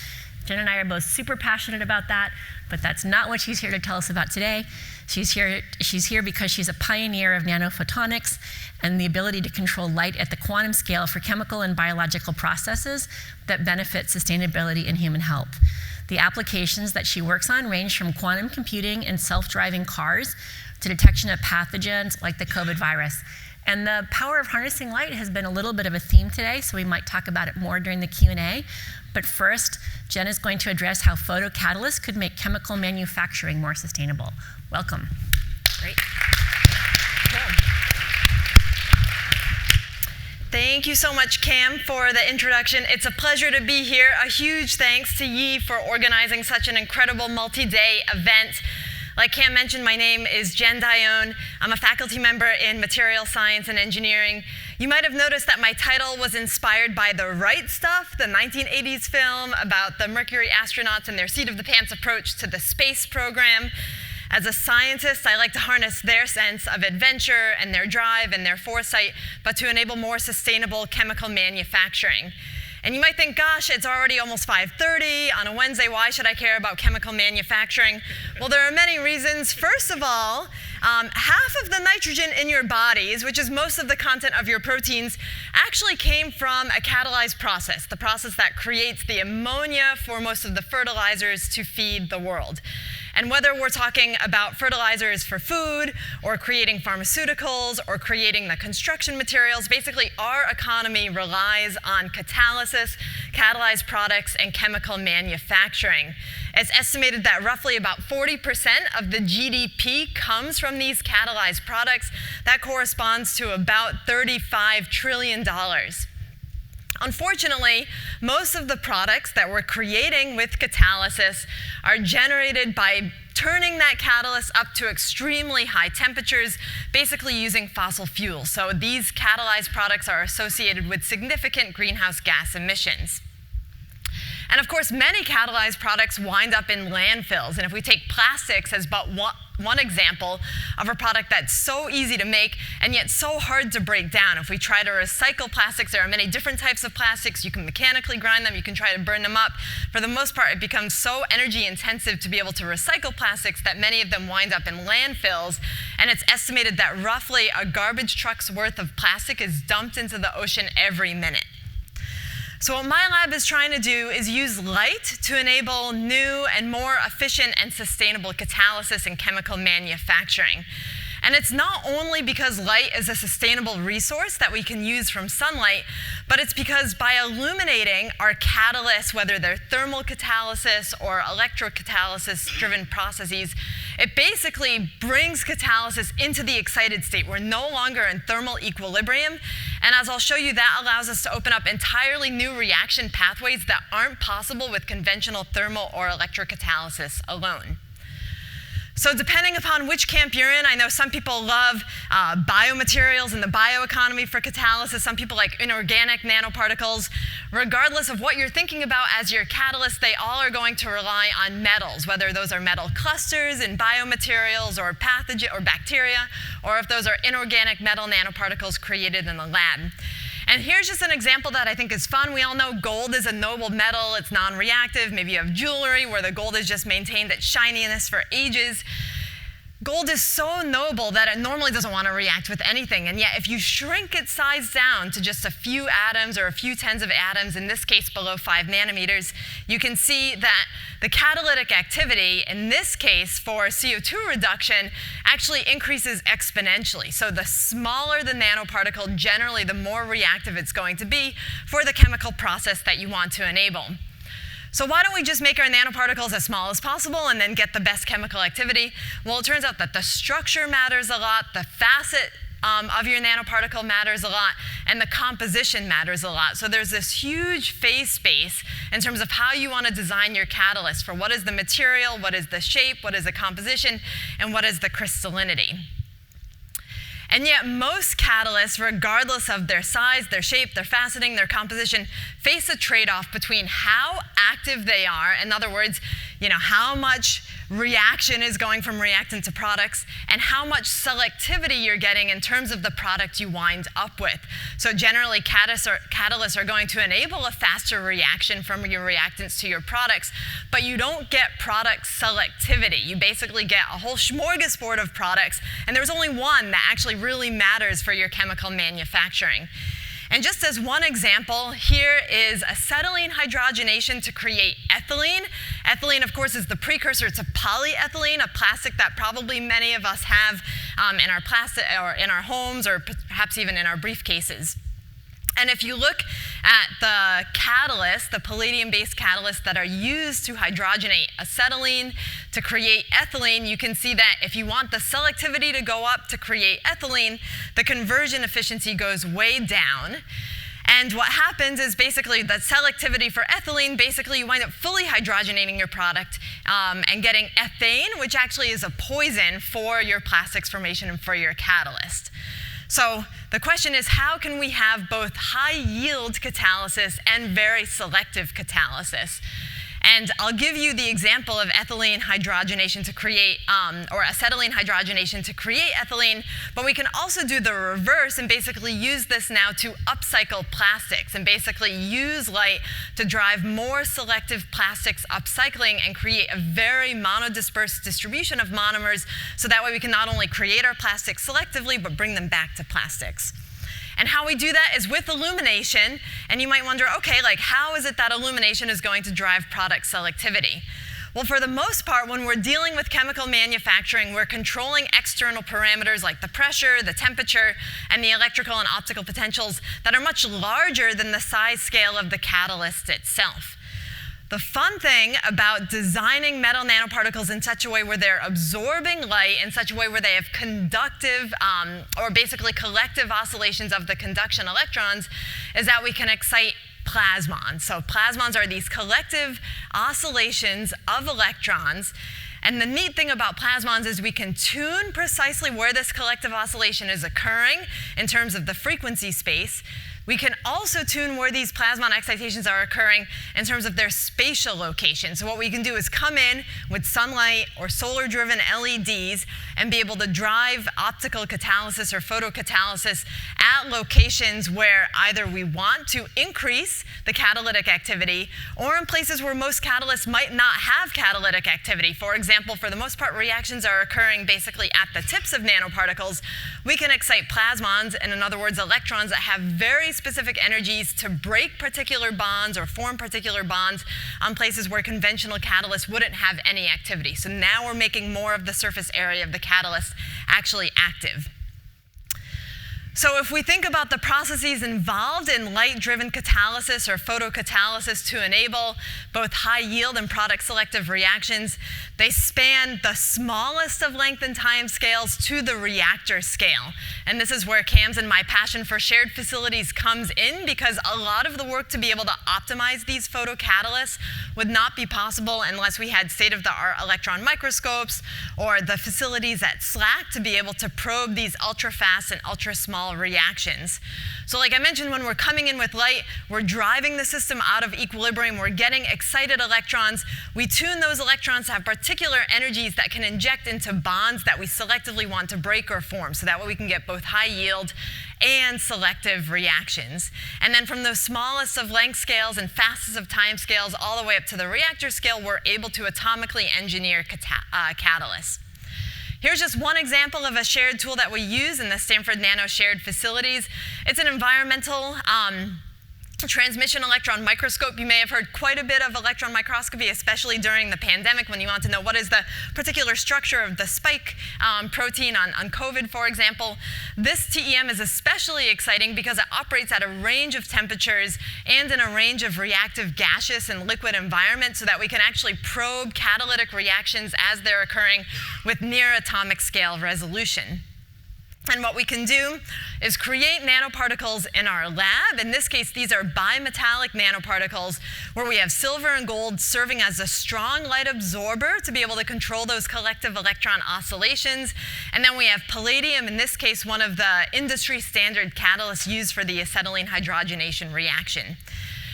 Jen and I are both super passionate about that, but that's not what she's here to tell us about today. She's here because she's a pioneer of nanophotonics and the ability to control light at the quantum scale for chemical and biological processes that benefit sustainability and human health. The applications that she works on range from quantum computing and self-driving cars to detection of pathogens like the COVID virus. And the power of harnessing light has been a little bit of a theme today, so we might talk about it more during the Q&A. But first, Jen is going to address how photocatalysts could make chemical manufacturing more sustainable. Welcome. Great. Cool. Thank you so much, Cam, for the introduction. It's a pleasure to be here. A huge thanks to Yi for organizing such an incredible multi-day event. Like Cam mentioned, my name is Jen Dionne. I'm a faculty member in material science and engineering. You might have noticed that my title was inspired by The Right Stuff, the 1980s film about the Mercury astronauts and their seat-of-the-pants approach to the space program. As a scientist, I like to harness their sense of adventure and their drive and their foresight, but to enable more sustainable chemical manufacturing. And you might think, gosh, it's already almost 5:30 on a Wednesday. Why should I care about chemical manufacturing? Well, there are many reasons. First of all, half of the nitrogen in your bodies, which is most of the content of your proteins, actually came from a catalyzed process, the process that creates the ammonia for most of the fertilizers to feed the world. And whether we're talking about fertilizers for food, or creating pharmaceuticals, or creating the construction materials, basically our economy relies on catalysis, catalyzed products, and chemical manufacturing. It's estimated that roughly about 40% of the GDP comes from these catalyzed products. That corresponds to about $35 trillion. Unfortunately, most of the products that we're creating with catalysis are generated by turning that catalyst up to extremely high temperatures, basically using fossil fuels. So these catalyzed products are associated with significant greenhouse gas emissions. And of course, many catalyzed products wind up in landfills. And if we take plastics as but one example of a product that's so easy to make and yet so hard to break down. If we try to recycle plastics, there are many different types of plastics. You can mechanically grind them, you can try to burn them up. For the most part, it becomes so energy intensive to be able to recycle plastics that many of them wind up in landfills. And it's estimated that roughly a garbage truck's worth of plastic is dumped into the ocean every minute. So what my lab is trying to do is use light to enable new and more efficient and sustainable catalysis in chemical manufacturing. And it's not only because light is a sustainable resource that we can use from sunlight, but it's because by illuminating our catalysts, whether they're thermal catalysis or electrocatalysis-driven processes, it basically brings catalysis into the excited state. We're no longer in thermal equilibrium. And as I'll show you, that allows us to open up entirely new reaction pathways that aren't possible with conventional thermal or electrocatalysis alone. So depending upon which camp you're in, I know some people love biomaterials and the bioeconomy for catalysis. Some people like inorganic nanoparticles. Regardless of what you're thinking about as your catalyst, they all are going to rely on metals, whether those are metal clusters in biomaterials or pathogen or bacteria, or if those are inorganic metal nanoparticles created in the lab. And here's just an example that I think is fun. We all know gold is a noble metal. It's non-reactive. Maybe you have jewelry where the gold is just maintained its shininess for ages. Gold is so noble that it normally doesn't want to react with anything. And yet, if you shrink its size down to just a few atoms or a few tens of atoms, in this case below 5 nanometers, you can see that the catalytic activity, in this case for CO2 reduction, actually increases exponentially. So the smaller the nanoparticle, generally the more reactive it's going to be for the chemical process that you want to enable. So why don't we just make our nanoparticles as small as possible and then get the best chemical activity? Well, it turns out that the structure matters a lot, the facet of your nanoparticle matters a lot, and the composition matters a lot. So there's this huge phase space in terms of how you want to design your catalyst for what is the material, what is the shape, what is the composition, and what is the crystallinity. And yet most catalysts, regardless of their size, their shape, their faceting, their composition, face a trade-off between how active they are, in other words, how much reaction is going from reactant to products, and how much selectivity you're getting in terms of the product you wind up with. So generally, catalysts are going to enable a faster reaction from your reactants to your products, but you don't get product selectivity. You basically get a whole smorgasbord of products, and there's only one that actually really matters for your chemical manufacturing. And just as one example, here is acetylene hydrogenation to create ethylene. Ethylene, of course, is the precursor to polyethylene, a plastic that probably many of us have in our plastic or in our homes or perhaps even in our briefcases. And if you look at the catalysts, the palladium-based catalysts that are used to hydrogenate acetylene to create ethylene, you can see that if you want the selectivity to go up to create ethylene, the conversion efficiency goes way down. And what happens is basically the selectivity for ethylene, basically you wind up fully hydrogenating your product and getting ethane, which actually is a poison for your plastics formation and for your catalyst. So the question is, how can we have both high yield catalysis and very selective catalysis? And I'll give you the example of ethylene hydrogenation to create, or acetylene hydrogenation to create ethylene, but we can also do the reverse and basically use this now to upcycle plastics and basically use light to drive more selective plastics upcycling and create a very monodispersed distribution of monomers, so that way we can not only create our plastics selectively, but bring them back to plastics. And how we do that is with illumination. And you might wonder, okay, how is it that illumination is going to drive product selectivity? Well, for the most part, when we're dealing with chemical manufacturing, we're controlling external parameters like the pressure, the temperature, and the electrical and optical potentials that are much larger than the size scale of the catalyst itself. The fun thing about designing metal nanoparticles in such a way where they're absorbing light, in such a way where they have conductive or basically collective oscillations of the conduction electrons, is that we can excite plasmons. So plasmons are these collective oscillations of electrons. And the neat thing about plasmons is we can tune precisely where this collective oscillation is occurring in terms of the frequency space. We can also tune where these plasmon excitations are occurring in terms of their spatial location. So what we can do is come in with sunlight or solar-driven LEDs and be able to drive optical catalysis or photocatalysis at locations where either we want to increase the catalytic activity or in places where most catalysts might not have catalytic activity. For example, for the most part, reactions are occurring basically at the tips of nanoparticles. We can excite plasmons, and in other words, electrons that have very specific energies to break particular bonds or form particular bonds on places where conventional catalysts wouldn't have any activity. So now we're making more of the surface area of the catalyst actually active. So if we think about the processes involved in light-driven catalysis or photocatalysis to enable both high yield and product selective reactions, they span the smallest of length and time scales to the reactor scale. And this is where Cam's and my passion for shared facilities comes in, because a lot of the work to be able to optimize these photocatalysts would not be possible unless we had state-of-the-art electron microscopes or the facilities at SLAC to be able to probe these ultra-fast and ultra-small reactions. So like I mentioned, when we're coming in with light, we're driving the system out of equilibrium, we're getting excited electrons. We tune those electrons to have particular energies that can inject into bonds that we selectively want to break or form, so that way we can get both high yield and selective reactions. And then from the smallest of length scales and fastest of time scales all the way up to the reactor scale, we're able to atomically engineer catalysts. Here's just one example of a shared tool that we use in the Stanford Nano Shared Facilities. It's an environmental transmission electron microscope. You may have heard quite a bit of electron microscopy, especially during the pandemic, when you want to know what is the particular structure of the spike protein on COVID, for example. This TEM is especially exciting because it operates at a range of temperatures and in a range of reactive gaseous and liquid environments, so that we can actually probe catalytic reactions as they're occurring with near atomic scale resolution. And what we can do is create nanoparticles in our lab. In this case, these are bimetallic nanoparticles where we have silver and gold serving as a strong light absorber to be able to control those collective electron oscillations. And then we have palladium, in this case, one of the industry standard catalysts used for the acetylene hydrogenation reaction.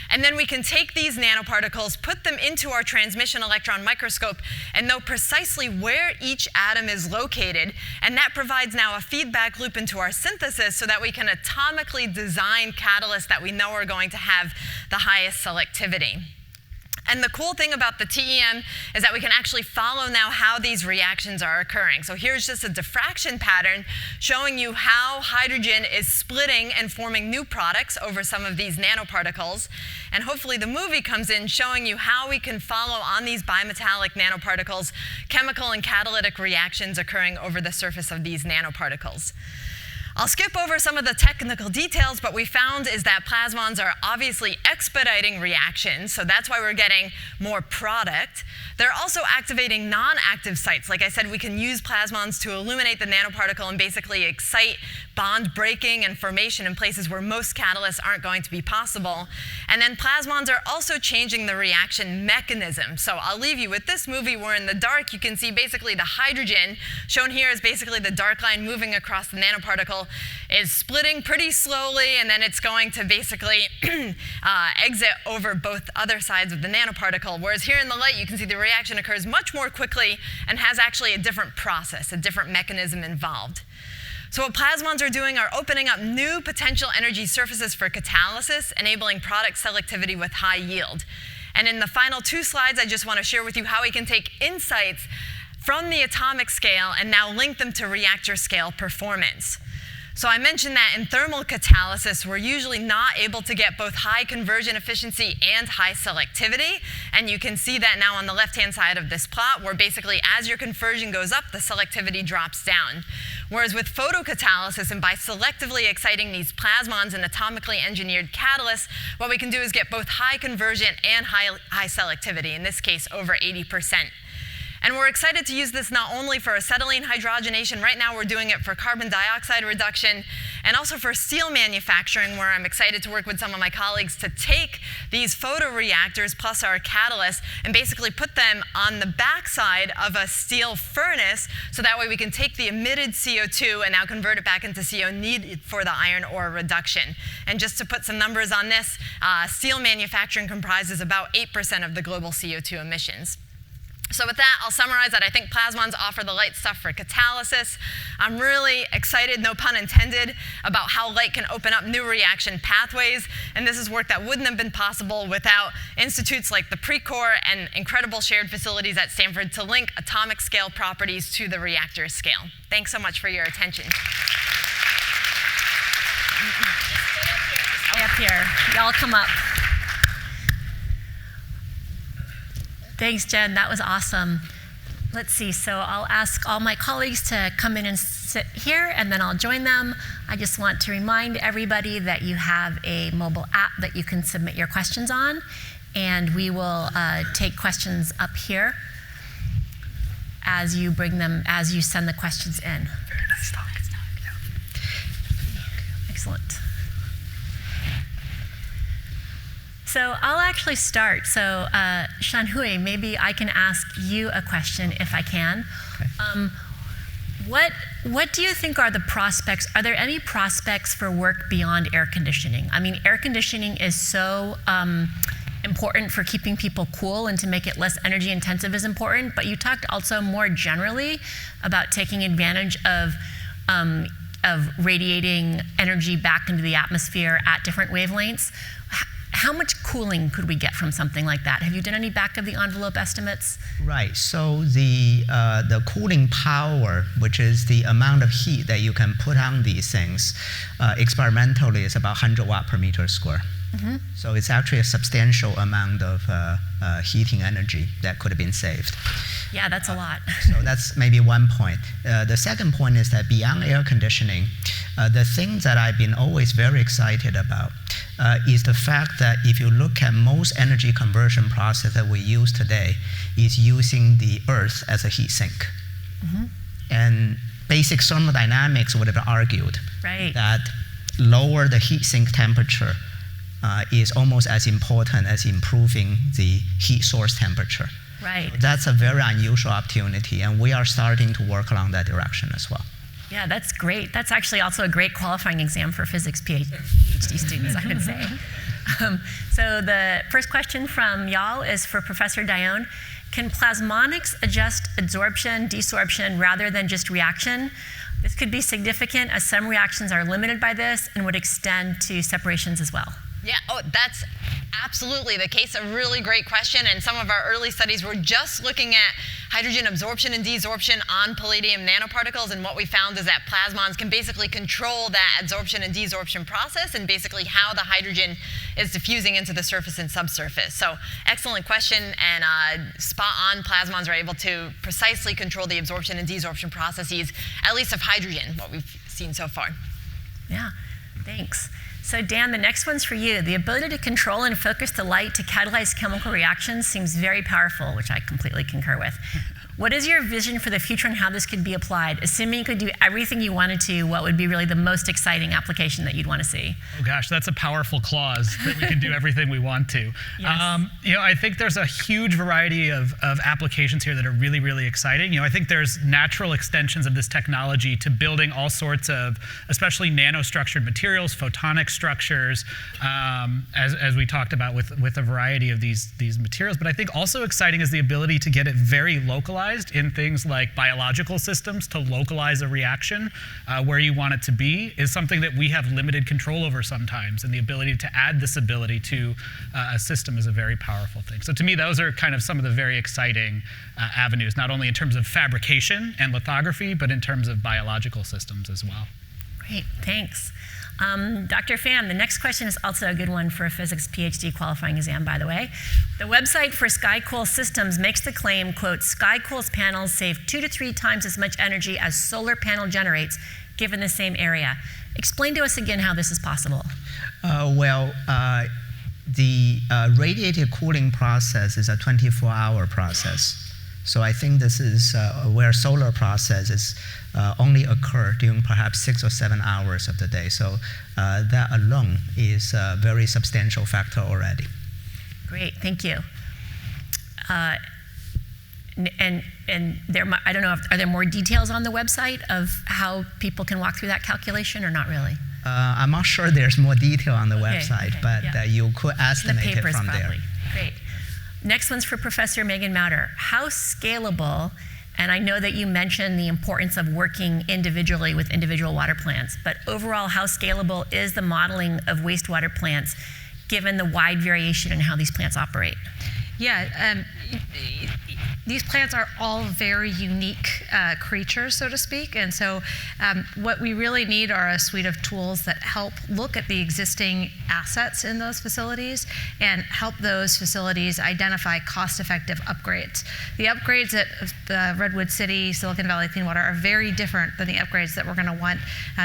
And then we can take these nanoparticles, put them into our transmission electron microscope, and know precisely where each atom is located. And that provides now a feedback loop into our synthesis so that we can atomically design catalysts that we know are going to have the highest selectivity. And the cool thing about the TEM is that we can actually follow now how these reactions are occurring. So here's just a diffraction pattern showing you how hydrogen is splitting and forming new products over some of these nanoparticles. And hopefully the movie comes in showing you how we can follow on these bimetallic nanoparticles chemical and catalytic reactions occurring over the surface of these nanoparticles. I'll skip over some of the technical details, but we found is that plasmons are obviously expediting reactions, so that's why we're getting more product. They're also activating non-active sites. Like I said, we can use plasmons to illuminate the nanoparticle and basically excite bond breaking and formation in places where most catalysts aren't going to be possible. And then plasmons are also changing the reaction mechanism. So I'll leave you with this movie where in the dark you can see basically the hydrogen, shown here is basically the dark line moving across the nanoparticle, is splitting pretty slowly, and then it's going to basically exit over both other sides of the nanoparticle. Whereas here in the light, you can see the reaction occurs much more quickly and has actually a different process, a different mechanism involved. So what plasmons are doing are opening up new potential energy surfaces for catalysis, enabling product selectivity with high yield. And in the final two slides, I just want to share with you how we can take insights from the atomic scale and now link them to reactor scale performance. So I mentioned that in thermal catalysis, we're usually not able to get both high conversion efficiency and high selectivity. And you can see that now on the left-hand side of this plot, where basically as your conversion goes up, the selectivity drops down. Whereas with photocatalysis, and by selectively exciting these plasmons and atomically engineered catalysts, what we can do is get both high conversion and high selectivity, in this case over 80%. And we're excited to use this not only for acetylene hydrogenation, right now we're doing it for carbon dioxide reduction, and also for steel manufacturing, where I'm excited to work with some of my colleagues to take these photoreactors plus our catalysts and basically put them on the backside of a steel furnace, so that way we can take the emitted CO2 and now convert it back into CO needed for the iron ore reduction. And just to put some numbers on this, steel manufacturing comprises about 8% of the global CO2 emissions. So with that, I'll summarize that I think plasmons offer the light stuff for catalysis. I'm really excited, no pun intended, about how light can open up new reaction pathways. And this is work that wouldn't have been possible without institutes like the Precor and incredible shared facilities at Stanford to link atomic scale properties to the reactor scale. Thanks so much for your attention. Stay up here. Y'all come up. Thanks, Jen. That was awesome. Let's see. So I'll ask all my colleagues to come in and sit here, and then I'll join them. I just want to remind everybody that you have a mobile app that you can submit your questions on, and we will take questions up here as you bring them, as you send the questions in. Very nice talk. Excellent. So I'll actually start. So Shanhui, maybe I can ask you a question if I can. Okay. What do you think are the prospects? Are there any prospects for work beyond air conditioning? I mean, air conditioning is so important for keeping people cool, and to make it less energy intensive is important. But you talked also more generally about taking advantage of radiating energy back into the atmosphere at different wavelengths. How much cooling could we get from something like that? Have you done any back of the envelope estimates? Right. So the cooling power, which is the amount of heat that you can put on these things, experimentally is about 100 watt per meter square. Mm-hmm. So it's actually a substantial amount of heating energy that could have been saved. Yeah, that's a lot. So that's maybe one point. The second point is that beyond air conditioning, the thing that I've been always very excited about is the fact that if you look at most energy conversion process that we use today is using the earth as a heat sink. Mm-hmm. And basic thermodynamics would have argued that lower the heat sink temperature is almost as important as improving the heat source temperature. Right. So that's a very unusual opportunity, and we are starting to work along that direction as well. Yeah, that's great. That's actually also a great qualifying exam for physics PhD students, I would say. So the first question from y'all is for Professor Dionne. Can plasmonics adjust absorption, desorption, rather than just reaction? This could be significant, as some reactions are limited by this and would extend to separations as well. Yeah, that's absolutely the case. A really great question. And some of our early studies were just looking at hydrogen absorption and desorption on palladium nanoparticles. And what we found is that plasmons can basically control that absorption and desorption process, and basically how the hydrogen is diffusing into the surface and subsurface. So excellent question, and spot on. Plasmons are able to precisely control the absorption and desorption processes, at least of hydrogen, what we've seen so far. Yeah, thanks. So Dan, the next one's for you. The ability to control and focus the light to catalyze chemical reactions seems very powerful, which I completely concur with. What is your vision for the future and how this could be applied? Assuming you could do everything you wanted to, what would be really the most exciting application that you'd want to see? Oh gosh, that's a powerful clause, that we can do everything we want to. Yes. I think there's a huge variety of applications here that are really, really exciting. I think there's natural extensions of this technology to building all sorts of, especially nanostructured materials, photonic structures, as we talked about with a variety of these materials. But I think also exciting is the ability to get it very localized in things like biological systems. To localize a reaction where you want it to be is something that we have limited control over sometimes, and the ability to add this ability to a system is a very powerful thing. So to me, those are kind of some of the very exciting avenues, not only in terms of fabrication and lithography, but in terms of biological systems as well. Great, thanks. Dr. Pham, the next question is also a good one for a physics PhD qualifying exam, by the way. The website for SkyCool Systems makes the claim, quote, SkyCool's panels save 2 to 3 times as much energy as solar panel generates, given the same area. Explain to us again how this is possible. The radiative cooling process is a 24-hour process. So I think this is where solar processes only occur during perhaps 6 or 7 hours of the day. So that alone is a very substantial factor already. Great, thank you. And I don't know, are there more details on the website of how people can walk through that calculation or not really? I'm not sure there's more detail on the website, but yeah. You could estimate the papers, it from probably. there. Great. Next one's for Professor Meagan Mauter. How scalable, and I know that you mentioned the importance of working individually with individual water plants, but overall, how scalable is the modeling of wastewater plants given the wide variation in how these plants operate? Yeah, these plants are all very unique creatures, so to speak, and so what we really need are a suite of tools that help look at the existing assets in those facilities and help those facilities identify cost-effective upgrades. The upgrades at the Redwood City, Silicon Valley Clean Water are very different than the upgrades that we're going to want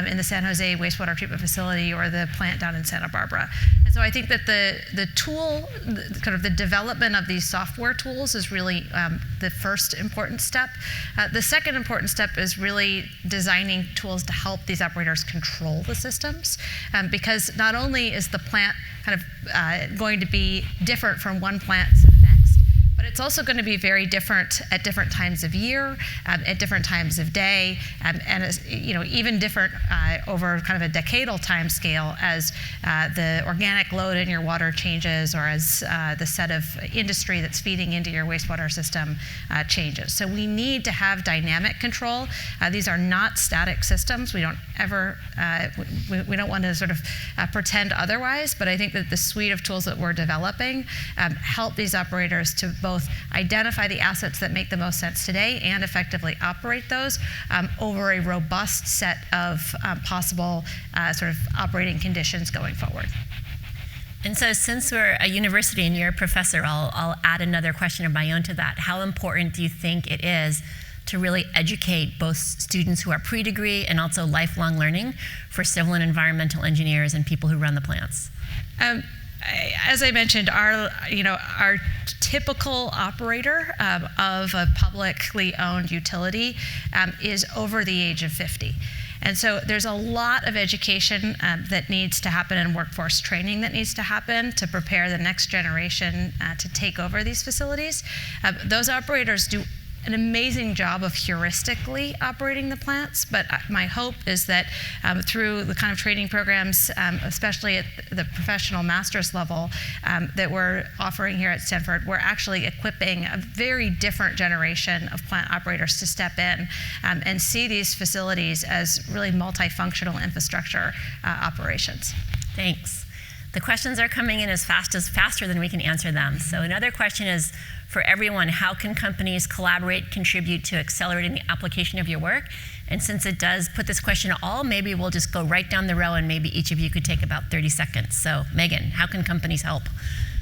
in the San Jose wastewater treatment facility or the plant down in Santa Barbara. And so I think that the tool, kind of the development of these software tools is really the first important step. The second important step is really designing tools to help these operators control the systems, because not only is the plant kind of going to be different from one plant to the next, but it's also going to be very different at different times of year, at different times of day, and even different over kind of a decadal time scale as the organic load in your water changes or as the set of industry that's feeding into your wastewater system changes. So we need to have dynamic control. These are not static systems. We don't ever, we don't want to sort of pretend otherwise, but I think that the suite of tools that we're developing help these operators to both identify the assets that make the most sense today and effectively operate those over a robust set of possible sort of operating conditions going forward. And so since we're a university and you're a professor, I'll add another question of my own to that. How important do you think it is to really educate both students who are pre-degree and also lifelong learning for civil and environmental engineers and people who run the plants? As I mentioned, our typical operator of a publicly owned utility is over the age of 50. And so there's a lot of education that needs to happen and workforce training that needs to happen to prepare the next generation to take over these facilities. Those operators do an amazing job of heuristically operating the plants, but my hope is that through the kind of training programs, especially at the professional master's level that we're offering here at Stanford, we're actually equipping a very different generation of plant operators to step in and see these facilities as really multifunctional infrastructure operations. Thanks. The questions are coming in faster than we can answer them. So another question is, for everyone, how can companies collaborate, contribute to accelerating the application of your work? And since it does put this question to all, maybe we'll just go right down the row and maybe each of you could take about 30 seconds. So Meagan, how can companies help?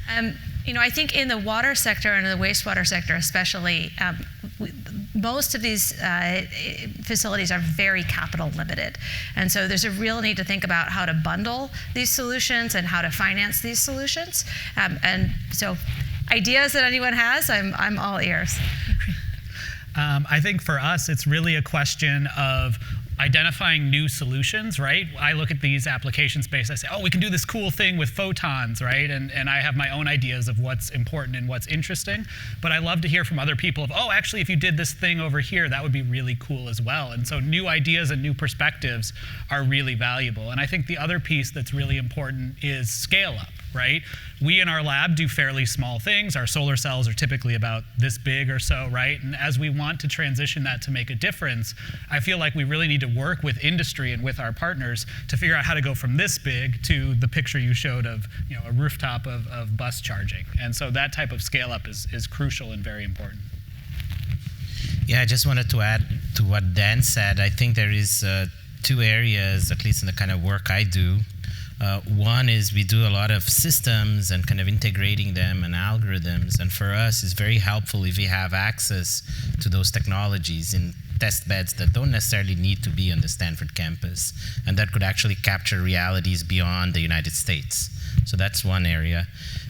I think in the water sector and in the wastewater sector especially, most of these facilities are very capital limited. And so there's a real need to think about how to bundle these solutions and how to finance these solutions. And so ideas that anyone has, I'm all ears. I think for us, it's really a question of identifying new solutions, right? I look at these application space, I say, oh, we can do this cool thing with photons, right? And I have my own ideas of what's important and what's interesting, but I love to hear from other people of, oh, actually, if you did this thing over here, that would be really cool as well. And so new ideas and new perspectives are really valuable. And I think the other piece that's really important is scale up, right? We in our lab do fairly small things. Our solar cells are typically about this big or so, right? And as we want to transition that to make a difference, I feel like we really need to work with industry and with our partners to figure out how to go from this big to the picture you showed of a rooftop of bus charging. And so that type of scale up is crucial and very important. Yeah, I just wanted to add to what Dan said. I think there is two areas, at least in the kind of work I do. One is we do a lot of systems and kind of integrating them and algorithms. And for us, it's very helpful if we have access to those technologies in test beds that don't necessarily need to be on the Stanford campus, and that could actually capture realities beyond the United States. So that's one area.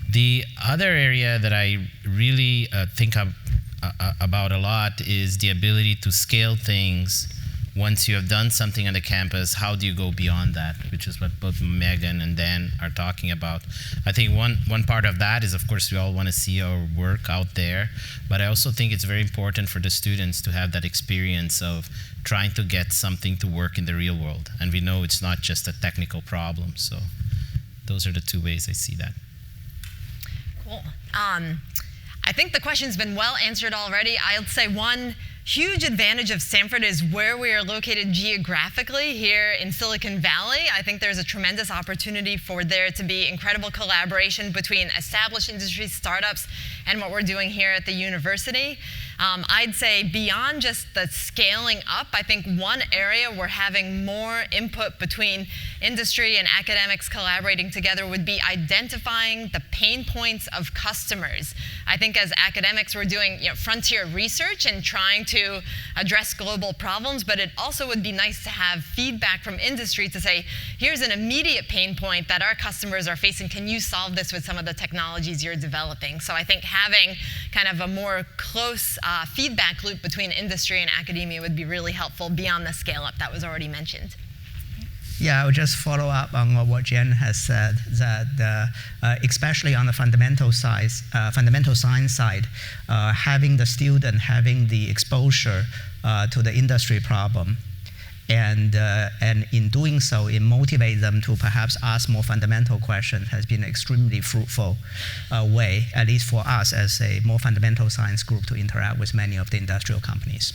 The other area that I really think about a lot is the ability to scale things. Once you have done something on the campus, how do you go beyond that, which is what both Meagan and Dan are talking about. I think one part of that is, of course, we all want to see our work out there, but I also think it's very important for the students to have that experience of trying to get something to work in the real world. And we know it's not just a technical problem, so those are the two ways I see that. Cool. I think the question's been well answered already. I'll say one huge advantage of Stanford is where we are located geographically here in Silicon Valley. I think there's a tremendous opportunity for there to be incredible collaboration between established industry startups and what we're doing here at the university. I'd say beyond just the scaling up, I think one area we're having more input between industry and academics collaborating together would be identifying the pain points of customers. I think as academics, we're doing frontier research and trying to address global problems, but it also would be nice to have feedback from industry to say, here's an immediate pain point that our customers are facing. Can you solve this with some of the technologies you're developing? So I think having kind of a more close feedback loop between industry and academia would be really helpful beyond the scale-up that was already mentioned. Yeah, I would just follow up on what Jen has said, that especially on the fundamental science side, having the student having the exposure to the industry problem, and in doing so, it motivates them to perhaps ask more fundamental questions has been an extremely fruitful way, at least for us as a more fundamental science group, to interact with many of the industrial companies.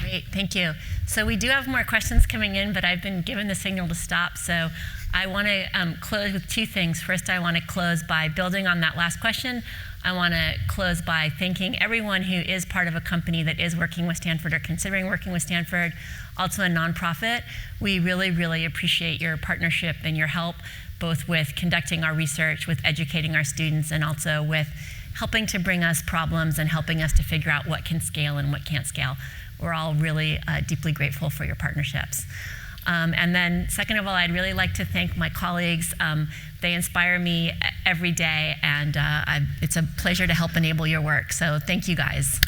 Great, thank you. So we do have more questions coming in, but I've been given the signal to stop. So I want to close with two things. First, I want to close by building on that last question. I want to close by thanking everyone who is part of a company that is working with Stanford or considering working with Stanford, also a nonprofit. We really, really appreciate your partnership and your help, both with conducting our research, with educating our students, and also with helping to bring us problems and helping us to figure out what can scale and what can't scale. We're all really deeply grateful for your partnerships. And then second of all, I'd really like to thank my colleagues. They inspire me every day, and it's a pleasure to help enable your work. So thank you guys.